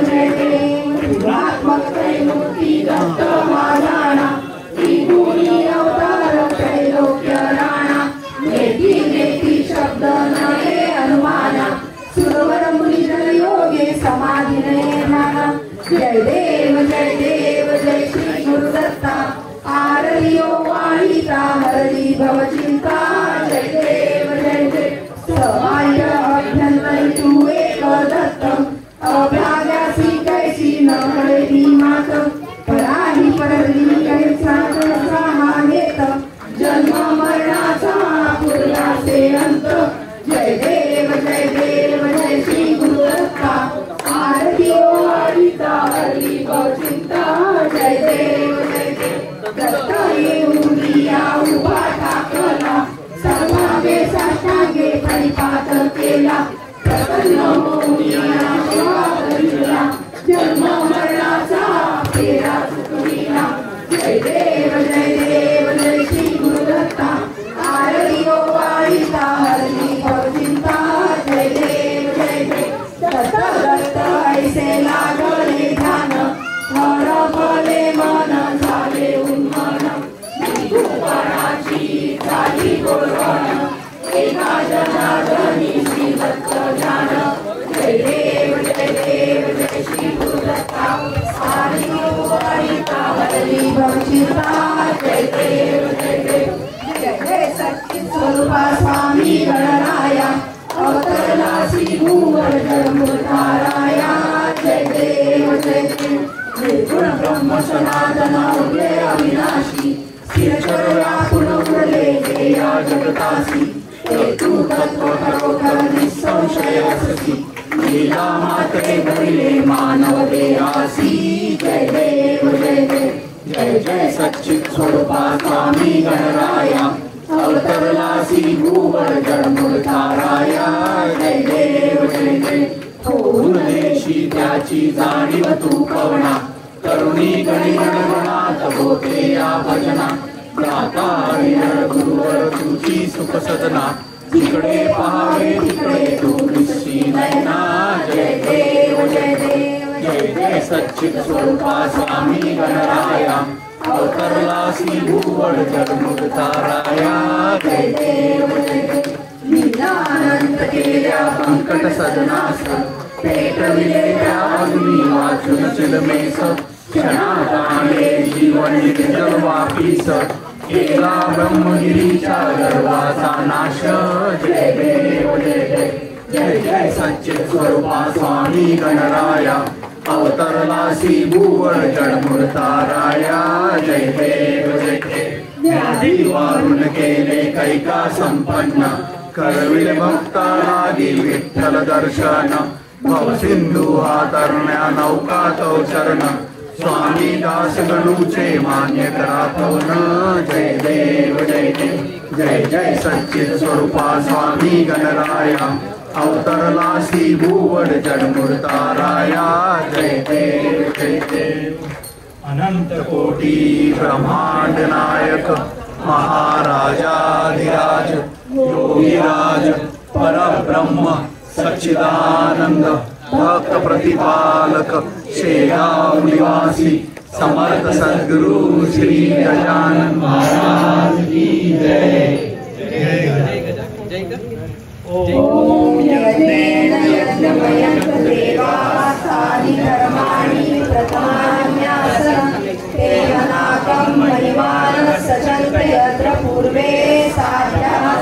आत्मक त्रैमूर्ती दत्त महाराणा त्रिभुवनी अवतार त्रैलोक्य राणा नेती शब्द नये अनुमाना सुरवर मुनिजन योगे समाधी नये नाना जय देव जय श्री गुरुदत्ता आरती ओवाळीता हरली भवचिंता जय देव जय सहाय्य अभ्यंतरी तू एक दत्तम अभाग्यासी कैसी न कळेली मात पराही परली कैसा मागेत जन्म मरणाचा पुरलासे अंत जय देव जय श्री गुरुदत्ता आरती ओवाळीता हरली भवचिंता जय देव दत्त येऊन या उभा ठाकला सर्वांगे साष्टांगे परिपात केला प्रसन्न होऊन या जन्म मरणाचा फेरा चुकविला जय देव जय श्री गुरुदत्ता आरती ओवाळीता हरली भवचिंता जय देव दत्त ऐसे लागले ध्यान हरपले मन झाले उन्मन निरूपणाची झाली गोळवण एका जनार्दनी श्री दत्त जाण जय देव श्री गुरुदत्ता आरती ओवाळीता हरली भवचिंता जय देव जय सच्चित स्वरूपा स्वामी गणराया अवतरला श्री भूवर जन्मधाराया जय देव निर्गुण ब्रह्म सनातन उदय अविनाशी स्थिरचर व्याकुल उरले या जगतासी तू तत्व खरोखर निसंशय अससी लीला मात्रे भरिले मानव देहासी जय देव जय सच्चित स्वरूपा स्वामी गणराया अवतरला श्री भूवर जन्मधाराया जय देव होऊन देशी त्याची जाणीव तू कवना तरुणी गणी गणगणात होते या भजना दाता हरिहर गुरुवर तुझी सुख सदना जिकडे पाहावे तिकडे तू दिसती नयना जय देव जय सच्चित स्वरूपा स्वामी गणराया अवतरला श्री भूवर जन्मधाराया जय देव लीलानंद केल्या पंकट सदनास पेटविले त्या अग्नी वाचून चिलमेस क्षणाकाले जीवन निर्जल वापीस केला ब्रह्मगिरीच्या गर्वाचा नाश जय देव जय सच्चित स्वरूपा स्वामी गणराया अवतरला श्री भूवर जन्मधाराया जय देव व्याधी वारून केले कैका संपन्न करविले भक्तानादी विठ्ठल दर्शन भवसिंधू हा तरण्या नौका तो चरण स्वामी दास गणूचे मान्य करा पवन जय देव जय सच्चित स्वरूपा स्वामी गणराया अवतरला श्री भूवर जन्मधाराया जय देव अनंत कोटी ब्रह्मांड नायक महाराजाधिराज योगीराज परब्रह्म सच्चिदानंद भक्त प्रतिपालक शेगाव निवासी समर्थ सद्गुरु श्री गजानन महाराज की जय। ओम यज्ञेन यज्ञमयं देवा साधि कर्माणि प्रथमान्यासनं देवनाकं महिमानः सचन्ते अत्र पूर्वे साध्याः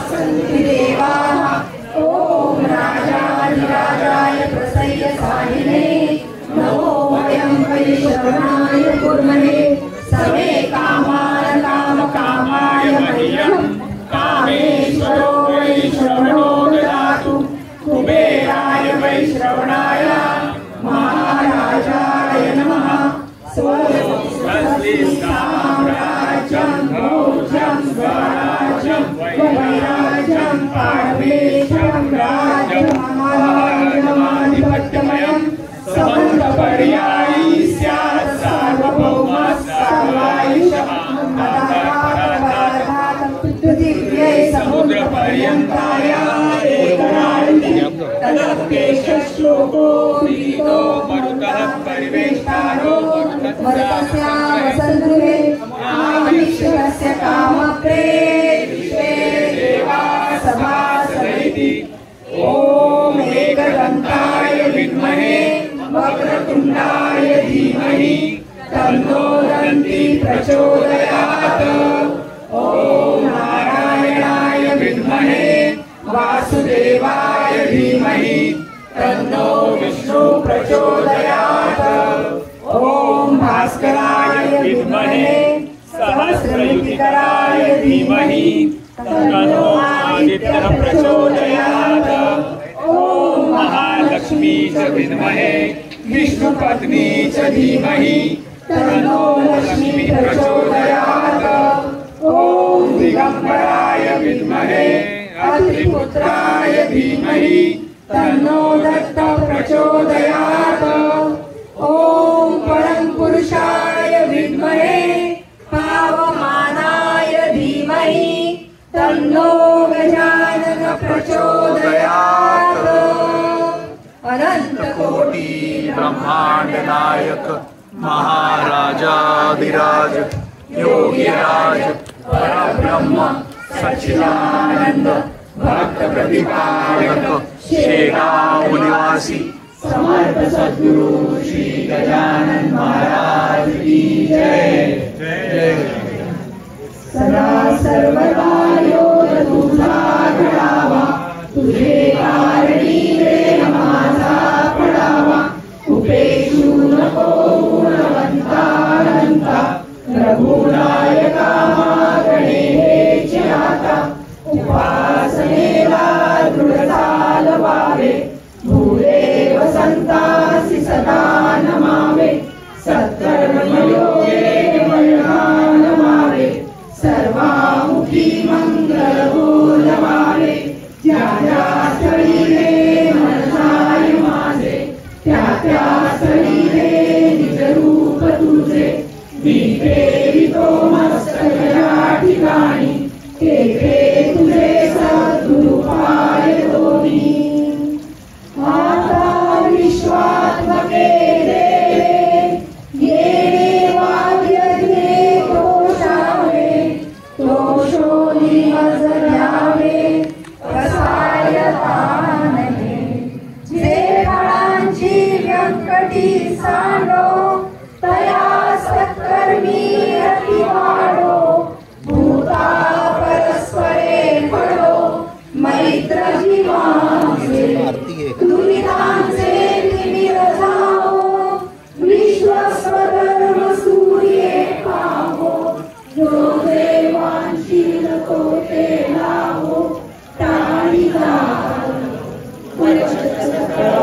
वैश्रवणाय महाराजाय नमः। स्वस्ति साम्राज्यं भोज्यं स्वराज्यं वैराज्यं पारमेश्वरं राज्यमाधिपत्यमयं समन्तपर्यायी स्यात् सार्वभौमः सर्वायुषः पृथिव्यै समुद्रपर्यन्ताय एकराळि तदप्येषश्लोको गीतो मरुतः परिवेष्टानो मरुतस्यावसद्गृहे आविष्टस्य कामप्रे विश्वे देवा सभासदिति। ॐ एकदन्ताय विद्महे वक्रतुण्डाय धीमहि तन्नो दन्ती प्रचोदयात्। ॐ नारायणाय विद्महे वासुदेवाय धीमहि तन्नो विष्णु प्रचोदयात्। ॐ भास्कराय विद्महे सहस्रलिपिकराय धीमहि तन्नो आदित्यः प्रचोदयात्। ॐ महालक्ष्मी च विद्महे विष्णुपत्नी च धीमहि तन्नो लक्ष्मी प्रचोदयात्। ॐ दिगंबराय विद्महे अत्रिपुत्राय धीमहि तन्नो दत्त प्रचोदयात्। ॐ परम पुरुषाय विद्महे पावमानाय धीमहि तन्नो गजानन प्रचोदयात्। अनंत कोटि ब्रह्मांड नायक महाराजाधिराज योगीराज परब्रह्म सच्चिदानंद भक्त प्रतिपालक शेगांव निवासी समर्थ सद्गुरु श्री गजानन महाराज की जय जय। सदा सर्वदा योग तुझा घडावा तुझे कारणी देह माझा पडावा उपेक्षू नको गुणवंतानंता रघुनायका मागणे हेची आता उपासनेला दृढ चालवावे भूदेव संतासी सदा नमावे सत्कर्मयोगे नमावे सर्वामुखी मंगल बोलवावे ज्या ज्या स्थळी रे मन जाय माझे त्या त्या स्थळी रे निज रूप तुझे मी प्रेरितो मस्तक या ठिकाणी तेथे तुझे सद्गुरु पाय दोन्ही आता विश्वात्मके देवे येणे वाद्यज्ञे घोषावे तोषोनी मज घ्यावे कसायतानहे जे फळांची व्यंकटी सांडो तया सत्कर्मी अति वाढो भूता परस्परे पडो मैत्र जीवांचे दुरितांचे तिमिर जावो विश्वस्वधर्म सूर्ये पावो जो देवांशी नको ते लावो टाळी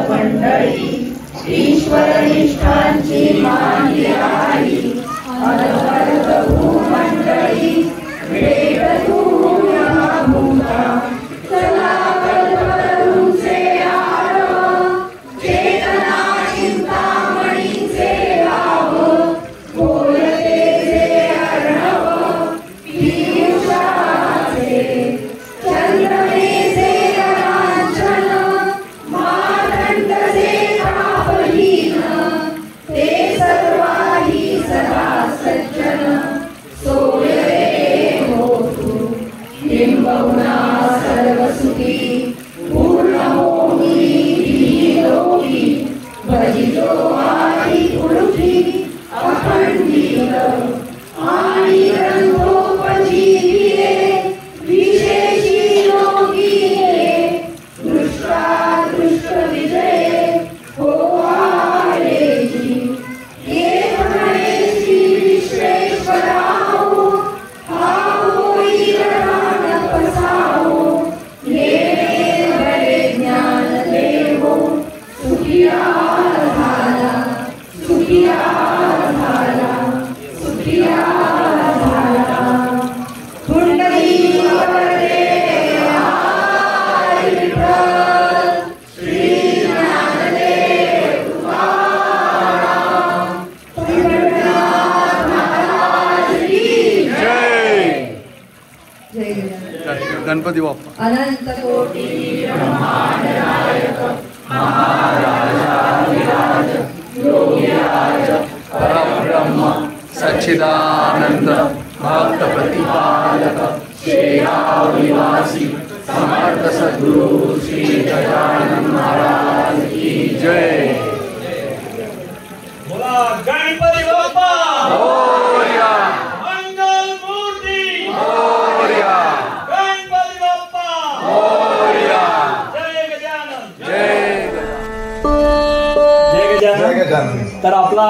मंडळी ईश्वर निष्ठांची मांडी आई अनवरत भूमंडळी भेट तूया भूता चला कल्पतरूचे आरव चेतना चिंतामणीचे गाव बोलते जे अर्णव पीयूषाचे चंद्रमेचे लांछन मातंडचे तापहीन ते सर्वाही सदा सज्जन सोयरे होतु किंबहुना सर्वसुखी पूर्ण होमी लोकी भजितो आई उडुपी अखंडीत आणि ग्रंथोपजीविये विशेषी योगिये दृष्टादृष्ट विजये हो आरेजी ये म्हणे श्री विश्वेश्वराहो हा होई रण पसाहो येणे गणपती बाप्पा. अनंत कोटी ब्रह्मांड नायक परब्रह्म सच्चिदानंद भक्त प्रतिपालक शेगाव निवासी समर्थ सद्गुरु श्री गजानन महाराज की जय. बोला गणपती बाप्पा मोरया. मंगल मूर्ती मोरया. गणपती बाप्पा मोरया. जय गजानन. जय जय गजानन. तर आपला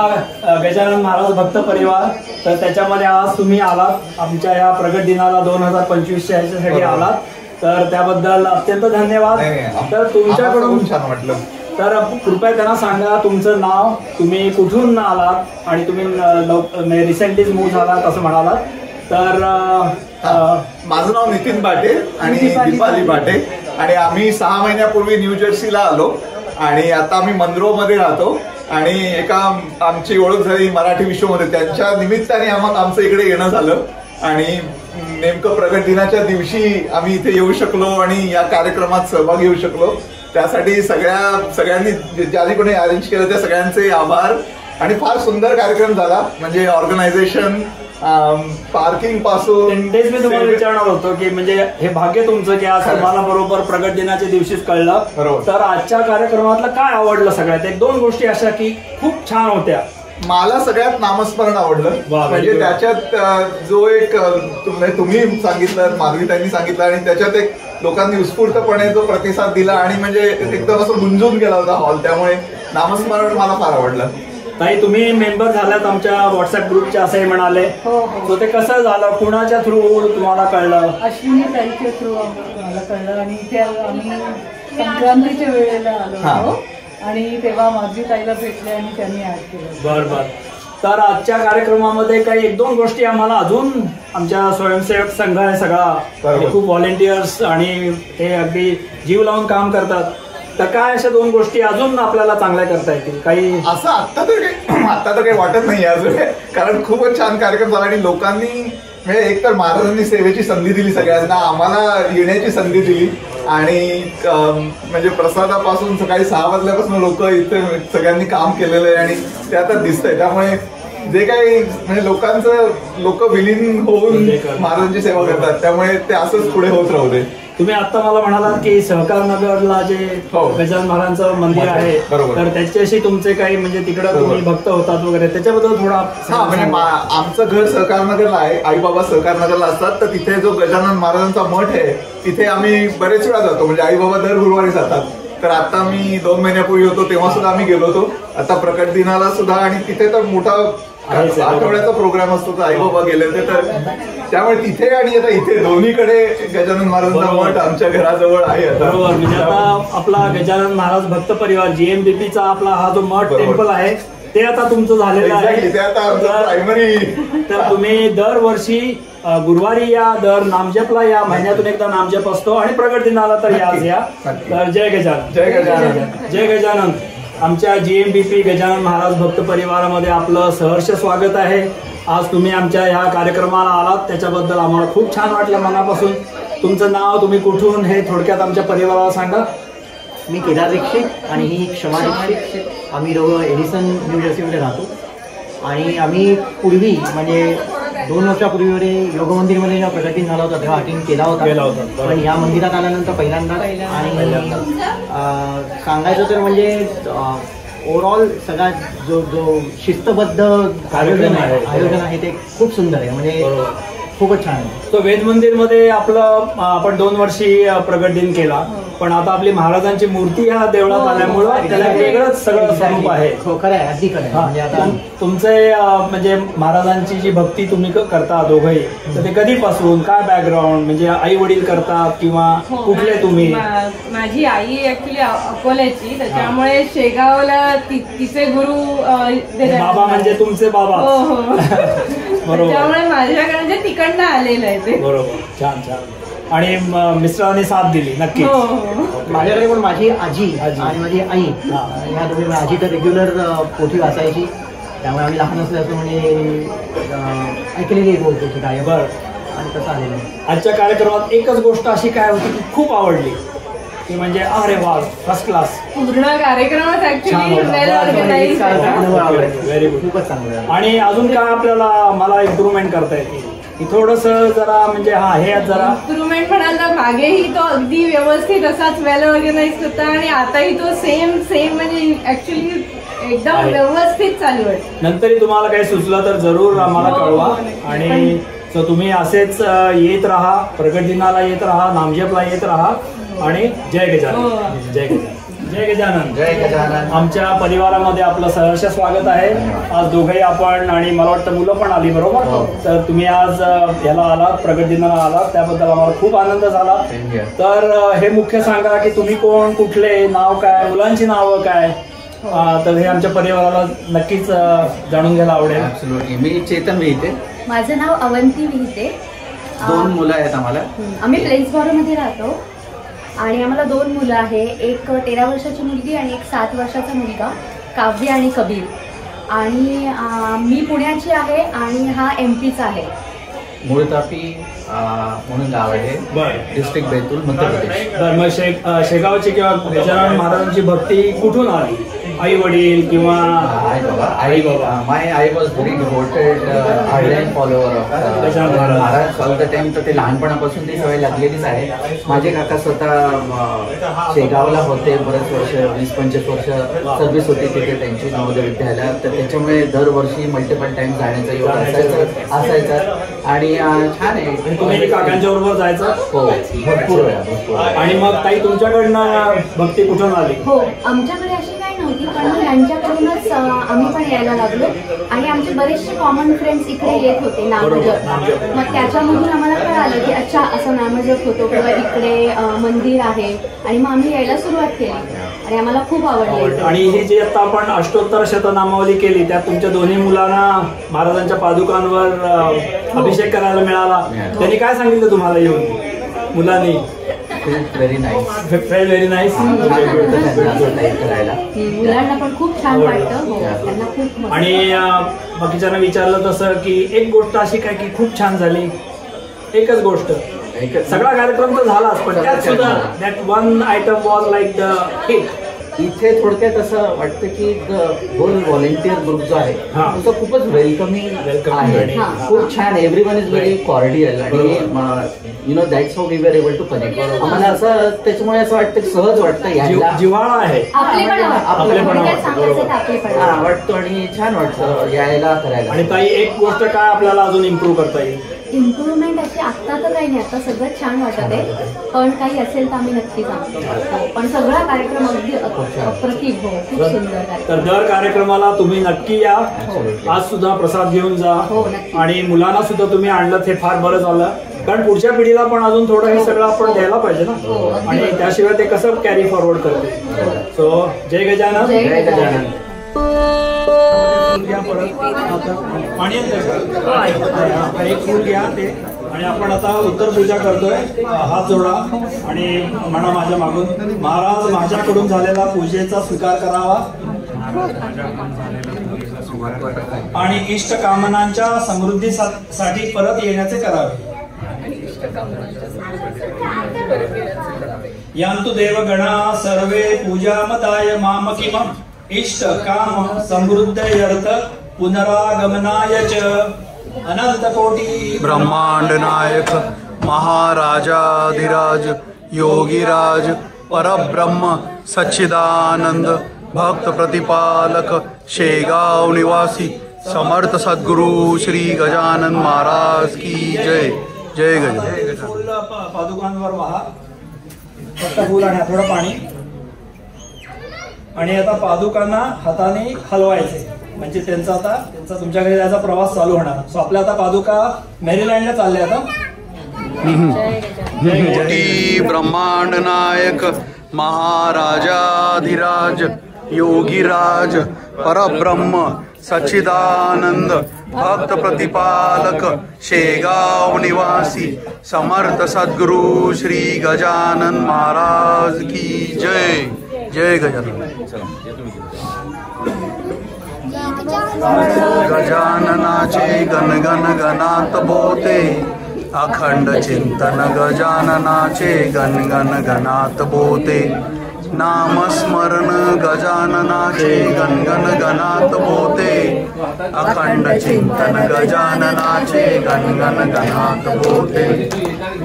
गजानन महाराज भक्त परिवार, तर त्याच्यामध्ये आज तुम्ही आलात आमच्या या प्रगट दिनाला 2025च्या ह्याच्यासाठी आलात, तर त्याबद्दल अत्यंत धन्यवाद. तर तुमच्याकडून छान वाटलं. तर कृपया त्यांना सांगा तुमचं नाव, तुम्ही कुठून आलात आणि तुम्ही रिसेंटलीच मूव्ह झालात असं म्हणालात. तर माझं नाव नितीन बाटे आणि दीपाली बाटे आणि आम्ही 6 महिन्यापूर्वी न्यू जर्सीला आलो आणि आता आम्ही मनरोमध्ये राहतो आणि एका आमची ओळख झाली मराठी विश्वमध्ये, त्यांच्या निमित्ताने आमचं इकडे येणं झालं आणि नेमकं प्रगट दिनाच्या दिवशी आम्ही इथे येऊ शकलो आणि या कार्यक्रमात सहभागी होऊ शकलो. त्यासाठी सगळ्यांनी ज्यांनी कोणी अरेंज केलं त्या सगळ्यांचे आभार. आणि फार सुंदर कार्यक्रम झाला, म्हणजे ऑर्गनायझेशन पार्किंग पासून. तेच मी तुम्हाला विचारणार होतो की म्हणजे हे भाग्य तुमचं की आज तुम्हाला बरोबर प्रगट दिनाच्या दिवशीच कळलं. तर आजच्या कार्यक्रमातलं काय आवडलं सगळ्यात? 1-2 गोष्टी अशा की खूप छान होत्या. मला सगळ्यात नामस्मरण आवडलं. म्हणजे त्याच्यात जो एक तुम्ही सांगितलं, माधवीताईंनी सांगितलं आणि त्याच्यात एक लोकांनी उत्स्फूर्तपणे जो प्रतिसाद दिला आणि म्हणजे एकदम असं गुंजून गेला होता हॉल, त्यामुळे नामस्मरण मला फार आवडलं. ताई तुम्ही मेंबर झालात आमच्या व्हॉट्सअप ग्रुपच्या असंही म्हणाले, तो ते कसं झालं, कुणाच्या थ्रू तुम्हाला कळलं? अश्विनी ताईच्या थ्रू मला कळलं आणि इथे आम्ही संक्रांतीच्या वेळेला आलो आणि तेव्हा माझी ताईला भेटले आणि त्यांनी ऍड केलं. बरं. तर आजच्या कार्यक्रमामध्ये काही 1-2 गोष्टी आम्हाला अजून आमच्या स्वयंसेवक संघ आहे सगळा, खूप व्हॉलेंटियर्स आणि ते अगदी जीव लावून काम करतात, तर काय अशा 2 गोष्टी अजून आपल्याला चांगल्या करता येतील काही? असं आता तर काही वाटत नाही अजून, कारण खूपच छान कार्यक्रम झाला आणि लोकांनी म्हणजे एकतर महाराजांनी सेवेची संधी दिली सगळ्यांना, आम्हाला येण्याची संधी दिली आणि म्हणजे प्रसादापासून सकाळी 6 वाजल्यापासून लोक इथे सगळ्यांनी काम केलेलं आहे आणि ते आता दिसतंय. त्यामुळे जे काही म्हणजे लोक विलीन होऊन महाराजांची सेवा करतात, त्यामुळे ते असंच पुढे होत राहू दे. तुम्ही आता मला म्हणालात की सहकार नगरला जे गजानन महाराजांचं मंदिर आहे, तर त्याच्याशी तुमचे काही म्हणजे तिकडे तुम्ही भक्त होतात वगैरे, त्याच्याबद्दल थोडा. म्हणजे आमचं घर सहकार नगरला आहे, आई बाबा सहकार नगरला असतात, तर तिथे जो गजानन महाराजांचा मठ आहे तिथे आम्ही बरेच वेळा जातो, म्हणजे आई बाबा दर गुरुवारी जातात. तर आता मी 2 महिन्यापूर्वी होतो तेव्हा सुद्धा आम्ही गेलो होतो, आता प्रकट दिनाला सुद्धा, आणि तिथे तर मोठा आठवड्याचा प्रोग्राम असतो, तर आई बाबा गेले होते, तर त्यामुळे तिथे आणि आता इथे दोन्हीकडे गजानन महाराजांचा मठ आमच्या घराजवळ आहे. बरोबर. म्हणजे आता आपला गजानन महाराज भक्त परिवार GMBPचा आपला हा जो मठ टेम्पल आहे ते आता तुमचं झालेलं आहे. ते आता आमचं प्रायमरी. तर तुम्ही दरवर्षी गुरुवारी या, दर नामजपला या, महिन्यातून एकदा नामजप असतो आणि प्रगट दिनाला तर याच या. तर जय गजानन. जय गजानन. जय गजानन. आमच्या GMBP गजानन महाराज भक्त परिवारामध्ये आपलं सहर्ष स्वागत आहे. आज तुम्ही आमच्या ह्या कार्यक्रमाला आलात त्याच्याबद्दल आम्हाला खूप छान वाटलं मनापासून. तुमचं नाव, तुम्ही कुठून, हे थोडक्यात आमच्या परिवाराला सांगा. मी केदार दीक्षित आणि ही क्षमा दीक्षित. आम्ही दोघं एडिसन न्यू जर्सीमध्ये राहतो आणि आम्ही पूर्वी म्हणजे 2 वर्षापूर्वी योग मंदिरमध्ये जेव्हा प्रगट दिन झाला होता तेव्हा अटेंड केला होता, पण या मंदिरात आल्यानंतर पहिल्यांदा. आणि सांगायचं तर म्हणजे ओव्हरऑल सगळा जो शिस्तबद्ध आयोजन आहे ते खूप सुंदर आहे, म्हणजे खूपच छान आहे. तो वेद मंदिरमध्ये आपलं आपण 2 वर्षी प्रगट दिन केला, पण आता आपली महाराजांची मूर्ती ह्या देवळात आल्यामुळं त्याला वेगळंच सगळं स्वरूप आहे. हो, खरं आहे, अगदी खरं आहे. म्हणजे आता तुमचे म्हणजे महाराजांची जी भक्ती तुम्ही करता दोघंही, तर ते कधीपासून, काय बॅकग्राऊंड, म्हणजे आई वडील करतात किंवा कुठले तुम्ही? माझी आई ऍक्च्युली अकोल्याची, त्याच्यामुळे शेगावला तिचे गुरु बाबा, म्हणजे तुमचे बाबा. बरोबर. त्यामुळे माझ्याकडे म्हणजे तिकडनं आलेलं आहे ते. बरोबर. छान छान. आणि मिस्टरांनी साथ दिली नक्की. माझ्याकडे पण माझी आजी आणि माझी आई ह्या दोघी. आजी तर रेग्युलर पोथी वाचायची, त्यामुळे आम्ही लहान असल्याचं म्हणजे ऐकलेली एक पोथी काय. बरं. आणि तसं आलेलं आहे. आजच्या कार्यक्रमात एकच गोष्ट अशी काय होती की खूप आवडली, ती म्हणजे अरे वा फर्स्ट क्लास. पूर्ण कार्यक्रमात ऍक्च्युली वेल ऑर्गनाइज. व्हेरी गुड, खूपच चांगलं आहे. आणि अजून काय आपल्याला मला इम्प्रूव्हमेंट करता येते की थोडस जरा म्हणजे हे जरा इम्प्रुव्हमेंट म्हणाल तर मागेही तो अगदी व्यवस्थित असाच वेल ऑर्गनाइज होता आणि आताही तो सेम म्हणजे ऍक्च्युली एकदम व्यवस्थित चालू आहे. नंतरही तुम्हाला काही सुचलं तर जरूर आम्हाला कळवा. आणि तुम्ही असेच येत राहा, प्रगट दिनाला येत राहा, नामजपला येत राहा. आणि जय गजानन. जय गजानन. जय गजानन. जय गजानन. आमच्या परिवारामध्ये आपलं सहर्ष स्वागत आहे. आज दोघंही आपण आणि मला वाटतं मुलं पण आली बरोबर. तर तुम्ही आज ह्याला आलात, प्रगट दिनाला आलात, त्याबद्दल आम्हाला खूप आनंद झाला. तर हे मुख्य सांगा की तुम्ही कोण, कुठले, नाव काय, मुलांची नावं काय, तर हे आमच्या परिवाराला नक्कीच जाणून घ्यायला आवडेल. ऍब्सोल्युटली. मी चेतन विहिते. माझं नाव अवंती विहिते. 2 मुलं आहेत आम्हाला. आम्ही प्लेसबॉरोमध्ये राहतो आणि आम्हाला 2 मुलं आहे. एक 13 वर्षाची मुलगी आणि एक 7 वर्षाचा मुलगा, काव्य आणि कबीर. आणि मी पुण्याची आहे आणि हा MP चा आहे. मूळ तापी म्हणून गाव आहे, डिस्ट्रिक्ट बैतूल, मध्य प्रदेश. तर मग शेगावची किंवा गजानन महाराजांची भक्ती कुठून आली? आई वडील किंवा आई बाबा? My aai was very devoted ardent follower of Maharaj all the time. तर ते लहानपणापासून ती सवय लागलेलीच आहे. माझे काका स्वतः शेगावला होते बरेच वर्ष, 20-25 वर्ष सर्व्हिस होती तिथे त्यांची नवोदय विद्यालयात. तर त्याच्यामुळे दरवर्षी मल्टिपल टाइम जाण्याचा योग असायचा. आणि छान आहे. तुम्ही काकांच्या बरोबर जायचं? हो, भरपूर वेळा. आणि मग ताई तुमच्याकडनं भक्ती कुठून आली? हो, आमच्याकडे अशी काही नव्हती, पण मग यांच्याकडूनच आम्ही पण यायला लागलो. आणि आमचे बरेचसे कॉमन फ्रेंड्स इकडे येत होते नामजप. मग त्याच्यामधून आम्हाला कळालं की अच्छा असं नामजप होतो किंवा इकडे मंदिर आहे. आणि मग आम्ही यायला सुरुवात केली आणि आम्हाला खूप आवडली. आणि ही जी आता आपण अष्टोत्तर शतनामावली केली त्यात तुमच्या दोन्ही मुलांना महाराजांच्या पादुकांवर अभिषेक करायला मिळाला. त्यांनी काय सांगितलं तुम्हाला येऊन मुलांनी? Very nice. Very nice. मुलांना पण खूप छान वाटतं. त्यांना खूप. आणि बाकीच्यांना विचारलं तसं की एक गोष्ट अशी काय की खूप छान झाली, एकच गोष्ट. सगळा कार्यक्रम तर झालाच पण त्यात सुद्धा that one item was like the hit. इथे थोडक्यात असं वाटतं की होल व्हॉलेंटियर ग्रुप जो आहे तो खूपच वेलकमिंग आहे. खूप छान. एव्हरीवन इज व्हेरी कॉर्डियल आणि you know that's how we were able to connect. आम्हाला असं त्याच्यामुळे असं वाटतं की सहज वाटतं, जिव्हाळा आहे, वाटतो आणि छान वाटतं यायला करायला. आणि ताई एक गोष्ट काय आपल्याला अजून इम्प्रूव्ह करता येईल? इम्प्रुव्हमेंट अशी आत्ता तर काही नाही, आता सगळं छान वाटत आहे. पण काही असेल तर आम्ही नक्की सांगतो. पण सगळा कार्यक्रम अगदी अप्रतिम. हो, खूप सुंदर. तर दर कार्यक्रमाला तुम्ही नक्की या. आज सुद्धा प्रसाद घेऊन जा. आणि मुलांना सुद्धा तुम्ही आणलं ते फार बरं झालं, कारण पुढच्या पिढीला पण अजून थोडं हे सगळं आपण द्यायला पाहिजे ना. आणि त्याशिवाय ते कसं कॅरी फॉरवर्ड करते. सो जय गजानन. जय गजानन. पाणी एक फूल घ्या ते. आणि आपण आता उत्तर पूजा करतोय. हात जोडा आणि म्हणा माझ्या मागून, महाराज माझ्याकडून झालेला पूजेचा स्वीकार करावा आणि इष्ट कामनांच्या समृद्धीसाठी परत येण्याचे करावे. यांतु देवगणा सर्वे पूजामदाय मामकिमं इष्ट काम समृद्धयर्थ पुनरागमनाय च. अनंत कोटी ब्रह्मांड नायक महाराजाधिराज योगीराज परब्रह्म सच्चिदानंद भक्त प्रतिपालक शेगाव निवासी समर्थ सद्गुरु श्री गजानन महाराज की जय. जय गजानन. फुल पादुकांवर वाहा, फक्त फुल आणि थोडं पाणी. आणि आता पादुकांना हाताने हलवायचे, म्हणजे त्यांचा तुमच्याकडे जायचा प्रवास चालू होणार. सो आपल्या आता पादुका मेरीलँडला चालल्या आता. कोटी ब्रह्मांड नायक महाराजाधिराज योगीराज परब्रह्म सच्चिदानंद भक्त प्रतिपालक शेगाव निवासी समर्थ सद्गुरु श्री गजानन महाराज की जय. जय गजानन. गजाननाचे गणगण गणात बोते अखंड चिंतन गजाननाचे गणगण गणात बोते नामस्मरण गजाननाचे गणगण गणात बोते अखंड चिंतन गजाननाचे गणगण गणात बोते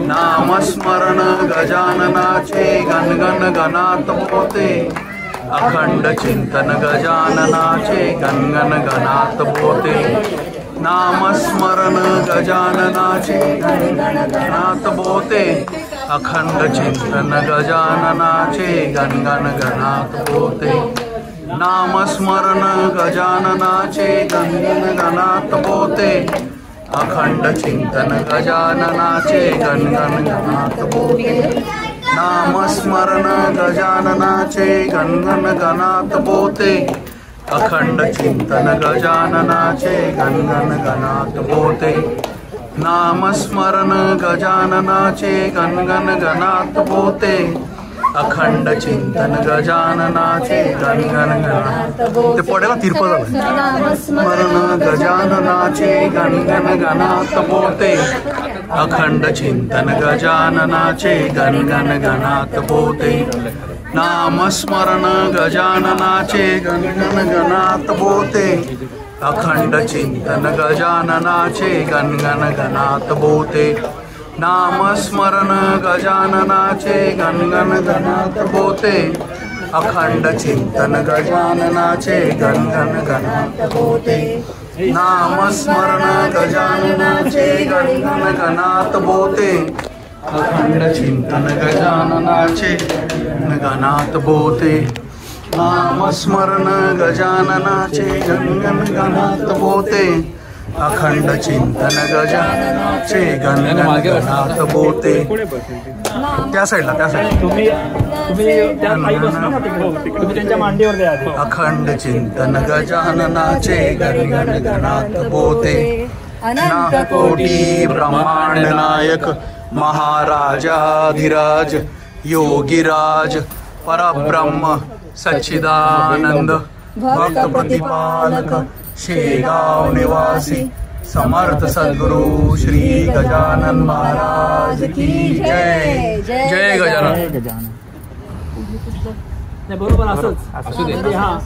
नामस्मरण गजाननाचे गणगण गणात बोते अखंड चिंतन गजाननाचे गणगण गणात बोते नामस्मरण गजाननाचे गणगण गणात बोते अखंड चिंतन गजाननाचे गणगण गणात बोते नामस्मरण गजाननाचे गणगण गणात बोते अखंड चिंतन गजाननाचे गणगण गणात बोते नामस्मरण गजाननाचे गणगण गणात बोते अखंड चिंतन गजाननाचे गणगण गणात बोते नामस्मरण गजाननाचे गणगण गणात बोते अखंड चिंतन गजाननाचे गणगण गणात ते पडेल तिरपळ नामस्मरण गजाननाचे गणगण गणात बोते अखंड चिंतन गजाननाचे गणगण गणात बोते नामस्मरण गजाननाचे गणगण गणात बोते अखंड चिंतन गजाननाचे गणगण गणात बोते नामस्मरण गजाननाचे गणगण गणात बोते अखंड चिंतन गजाननाचे गणगण गणात बोते नामस्मरण गजाननाचे गणगण गणात बोते अखंड चिंतन गजाननाचे गणात बोते नामस्मरण गजाननाचे गणगण गणात बोते अखंड चिंतन गजाननाचे गणगण गणात बोते त्या साईडला तुम्ही त्यांच्या मांडीवर द्या अखंड चिंतन गजाननाचे गणगण गणात बोते अनंत कोटी ब्रह्मांड नायक महाराजाधिराज योगीराज परब्रह्म सच्चिदानंद भक्त प्रतिपालक शेगाव निवासी समर्थ सद्गुरु श्री गजानन महाराज की जय जय गजानन बरोबर असंच असू दे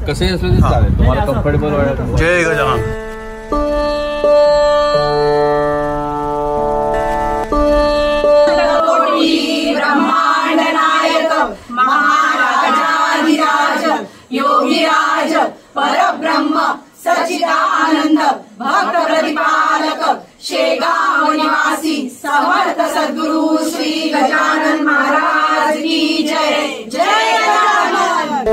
कसे असले चालेल तुम्हाला कम्फर्टेबल वाटत जय गजानन ब्रह्मांड नायक महाराजाधिराज योगीराज परब्रह्म सच्चिदानंद भक्त प्रतिपालक शेगाव निवासी समर्थ सद्गुरु श्री गजानन महाराज की जय जय गजानन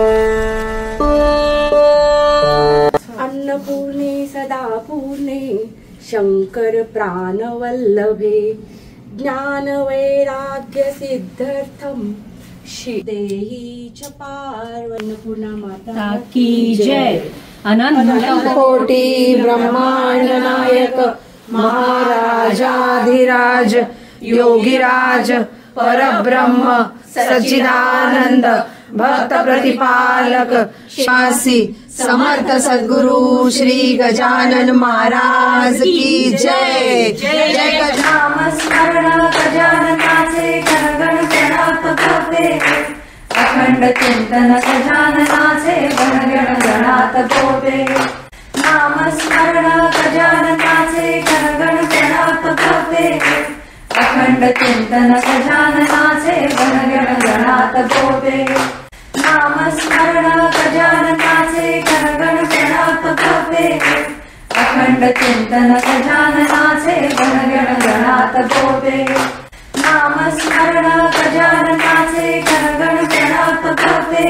अन्नपूर्णे सदा पूर्णे शंकर प्राणवल्लभे ज्ञान वैराग्य सिद्ध्यर्थम देही च पार्वन्नपूर्णा माता की जय अनंत कोटी ब्रह्मांड नायक महाराजाधिराज योगीराज परब्रह्म सच्चिदानंद भक्त प्रतिपालक शासी समर्थ सद्गुरु श्री गजानन महाराज की जय जय गजानन स्मरण गजाननाचे गणगण गणात बोते अखंड चिंतन गजाननाचे गणगण गणात बोते नामस्मरण गजाननाचे गणगण गणात बोते अखंड चिंतन गजाननाचे गणगण गणात बोते नामस्मरण गजाननाचे गणगण गणात बोते अखंड चिंतन गजाननाचे गणगण गणात बोते नामस्मरण गजाननाचे गणगण गणात बोते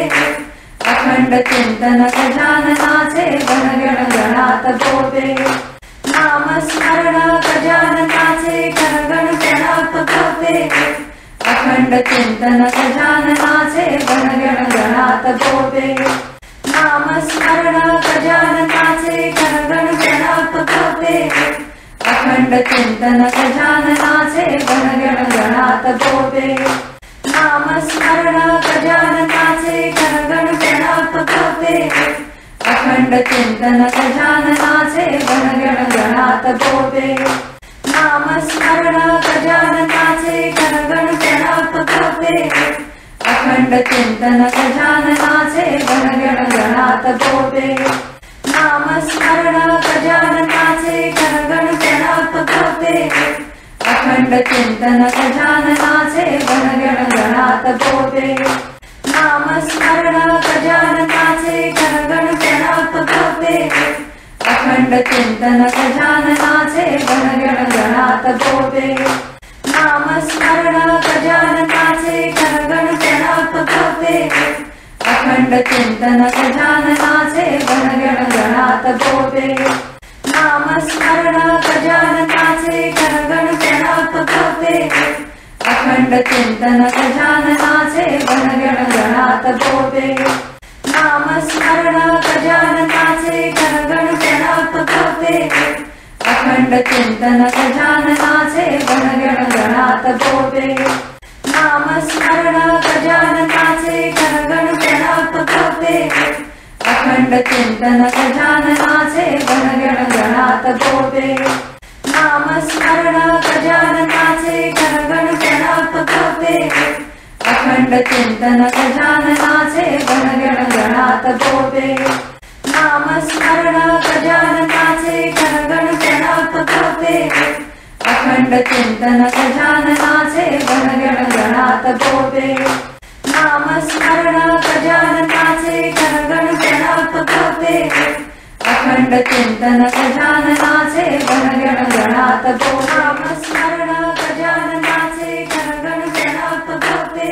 अखंड चिंतन गजाननाचे गणगण गणात बोते नामस्मरण गजाननाचे गणगण गणात बोते अखंड चिंतन गजाननाचे गणगण गणात बोते नामस्मरण गजाननाचे गणगण गणात बोते अखंड चिंतन गजाननाचे गणगण गणात बोते नामस्मरण गजाननाचे गणगण गणात बोते अखंड चिंतन गजाननाचे गणगण गणात बोते नामस्मरण गजाननाचे अखंड चिंतन गजाननाचे गणगण गणात पोते नामस्मरण गजाननाचे गणगण गणात पोते अखंड चिंतन गजाननाचे गणगण गणात पोते नामस्मरण गजाननाचे गणगण गणात पोते अखंड चिंतन गजाननाचे गणगण गणात पोते नामस्मरण गजाननाचे गणगण गणात पोते अखंड चिंतन गजाननाचे गणगण गणात पोते नामस्मरण गजाननाचे गणगण गणात पोते अखंड चिंतन गजाननाचे गणगण गणात पोते नामस्मरण गजाननाचे गणगण गणात पोते अखंड चिंतन गजाननाचे गणगण गणात पोते नामस्मरण गजाननाचे गणगण गणात पोते अखंड चिंतन गजाननाचे गणगण गणात पोते नामस्मरण गजाननाचे गणगण गणात पोते अखंड चिंतन गजाननाचे गणगण गणात पोते नामस्मरण गजाननाचे गणगण गणात पोते अखंड चिंतन गजाननाचे गणगण गणात पोते नामस्मरण गजाननाचे गणगण गणात पोते अखंड चिंतन गजाननाचे गणगण गणात पोते नामस्मरण गजाननाचे गणगण गणात पोते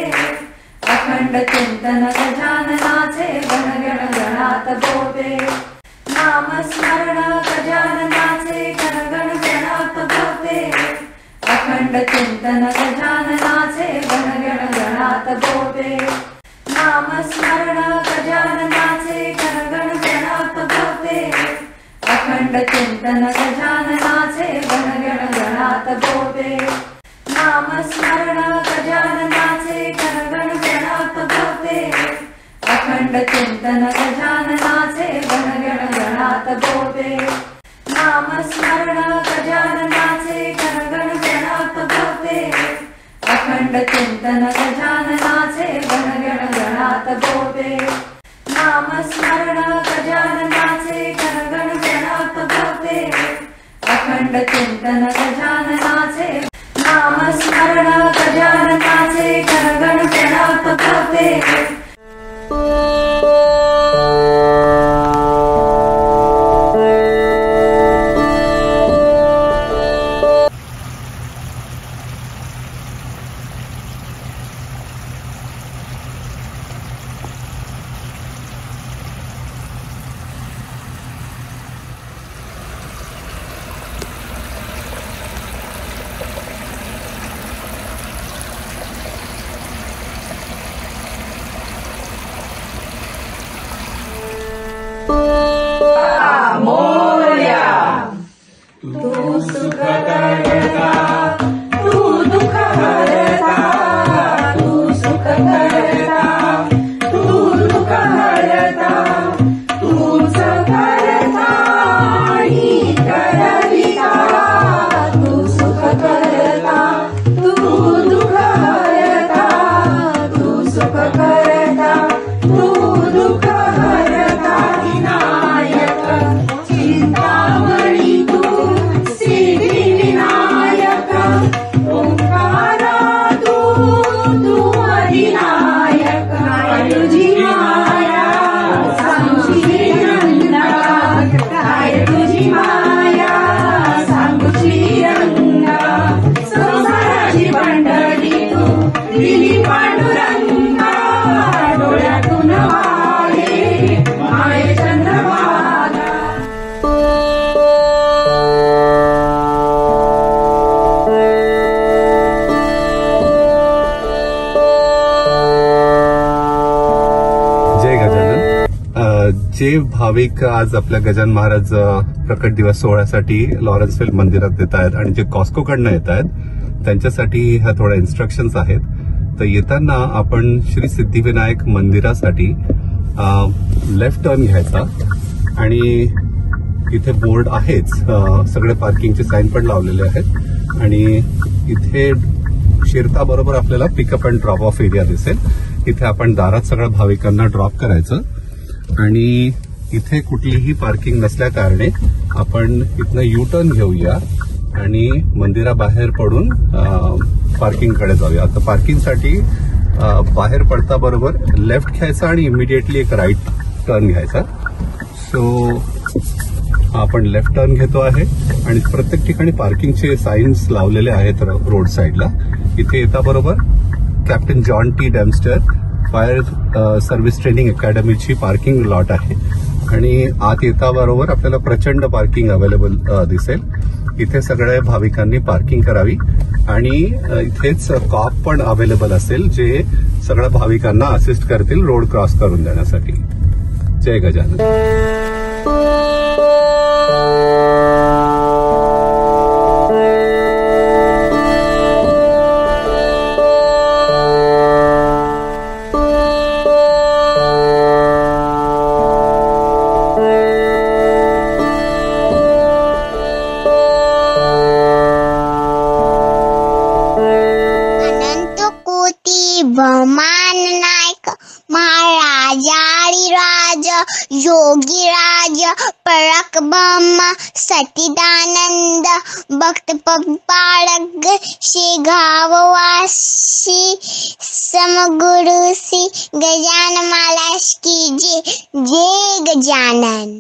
अखंड चिंतन गजाननाचे गणगण गणात पोते नामस्मरण गजाननाचे गणगण गणात पोते अखंड चिंतन गजाननाचे गणगण गणात पोते नामस्मरण गजाननाचे गणगण गणात पोते अखंड चिंतन गजाननाचे गणगण गणात पोते नामस्मरण गजाननाचे गणगण गणात पोते अखंड चिंतन गजाननाचे गणगण गणात पोते नामस्मरण गजाननाचे गणगण गणात पोते अखंड चिंतन गजाननाचे गणगण गणात पोते नामस्मरण गजाननाचे गणगण गणात पोते अखंड चिंतन गजाननाचे नामस्मरण गजाननाचे गणगण गणात पोते जे भाविक आज आपल्या गजानन महाराज प्रकट दिवस सोहळ्यासाठी लॉरेन्सफील्ड मंदिरात येत आहेत आणि जे कॉस्कोकडनं येत आहेत त्यांच्यासाठी ह्या थोड्या इन्स्ट्रक्शन्स आहेत. तर येताना आपण श्री सिद्धिविनायक मंदिरासाठी लेफ्ट टर्न घ्यायचा आणि इथे बोर्ड आहेच, सगळे पार्किंगचे साईन पण लावलेले आहेत आणि इथे शिरता बरोबर आपल्याला pickup and drop of area दिसेल. इथे आपण दारात सगळ्या भाविकांना ड्रॉप करायचं आणि इथे कुठलीही पार्किंग नसल्या कारणे आपण इथनं यू टर्न घेऊया आणि मंदिराबाहेर पडून पार्किंगकडे जाऊया. आता पार्किंगसाठी बाहेर पडता बरोबर लेफ्ट घ्यायचा आणि इमिडिएटली एक राईट टर्न घ्यायचा. सो आपण लेफ्ट टर्न घेतो आहे आणि प्रत्येक ठिकाणी पार्किंगचे साईन्स लावलेले आहेत रोड साईडला. इथे येता बरोबर Captain John T Dempster Fire Service Training अकॅडमीची पार्किंग लॉट आहे आणि आत येता बरोबर आपल्याला प्रचंड पार्किंग अवेलेबल दिसेल. इथे सगळ्या भाविकांनी पार्किंग करावी आणि इथेच कॉप पण अवेलेबल असेल जे सगळ्या भाविकांना असिस्ट करतील रोड क्रॉस करून देण्यासाठी. जय गजानन. बहुमान नायक महाराजाधिराज योगीराज परक ब्रह्म सच्चिदानंद भक्त पालक श्री गाववासी समगुरु श्री गजानन महाराज की जय. जय गजानन.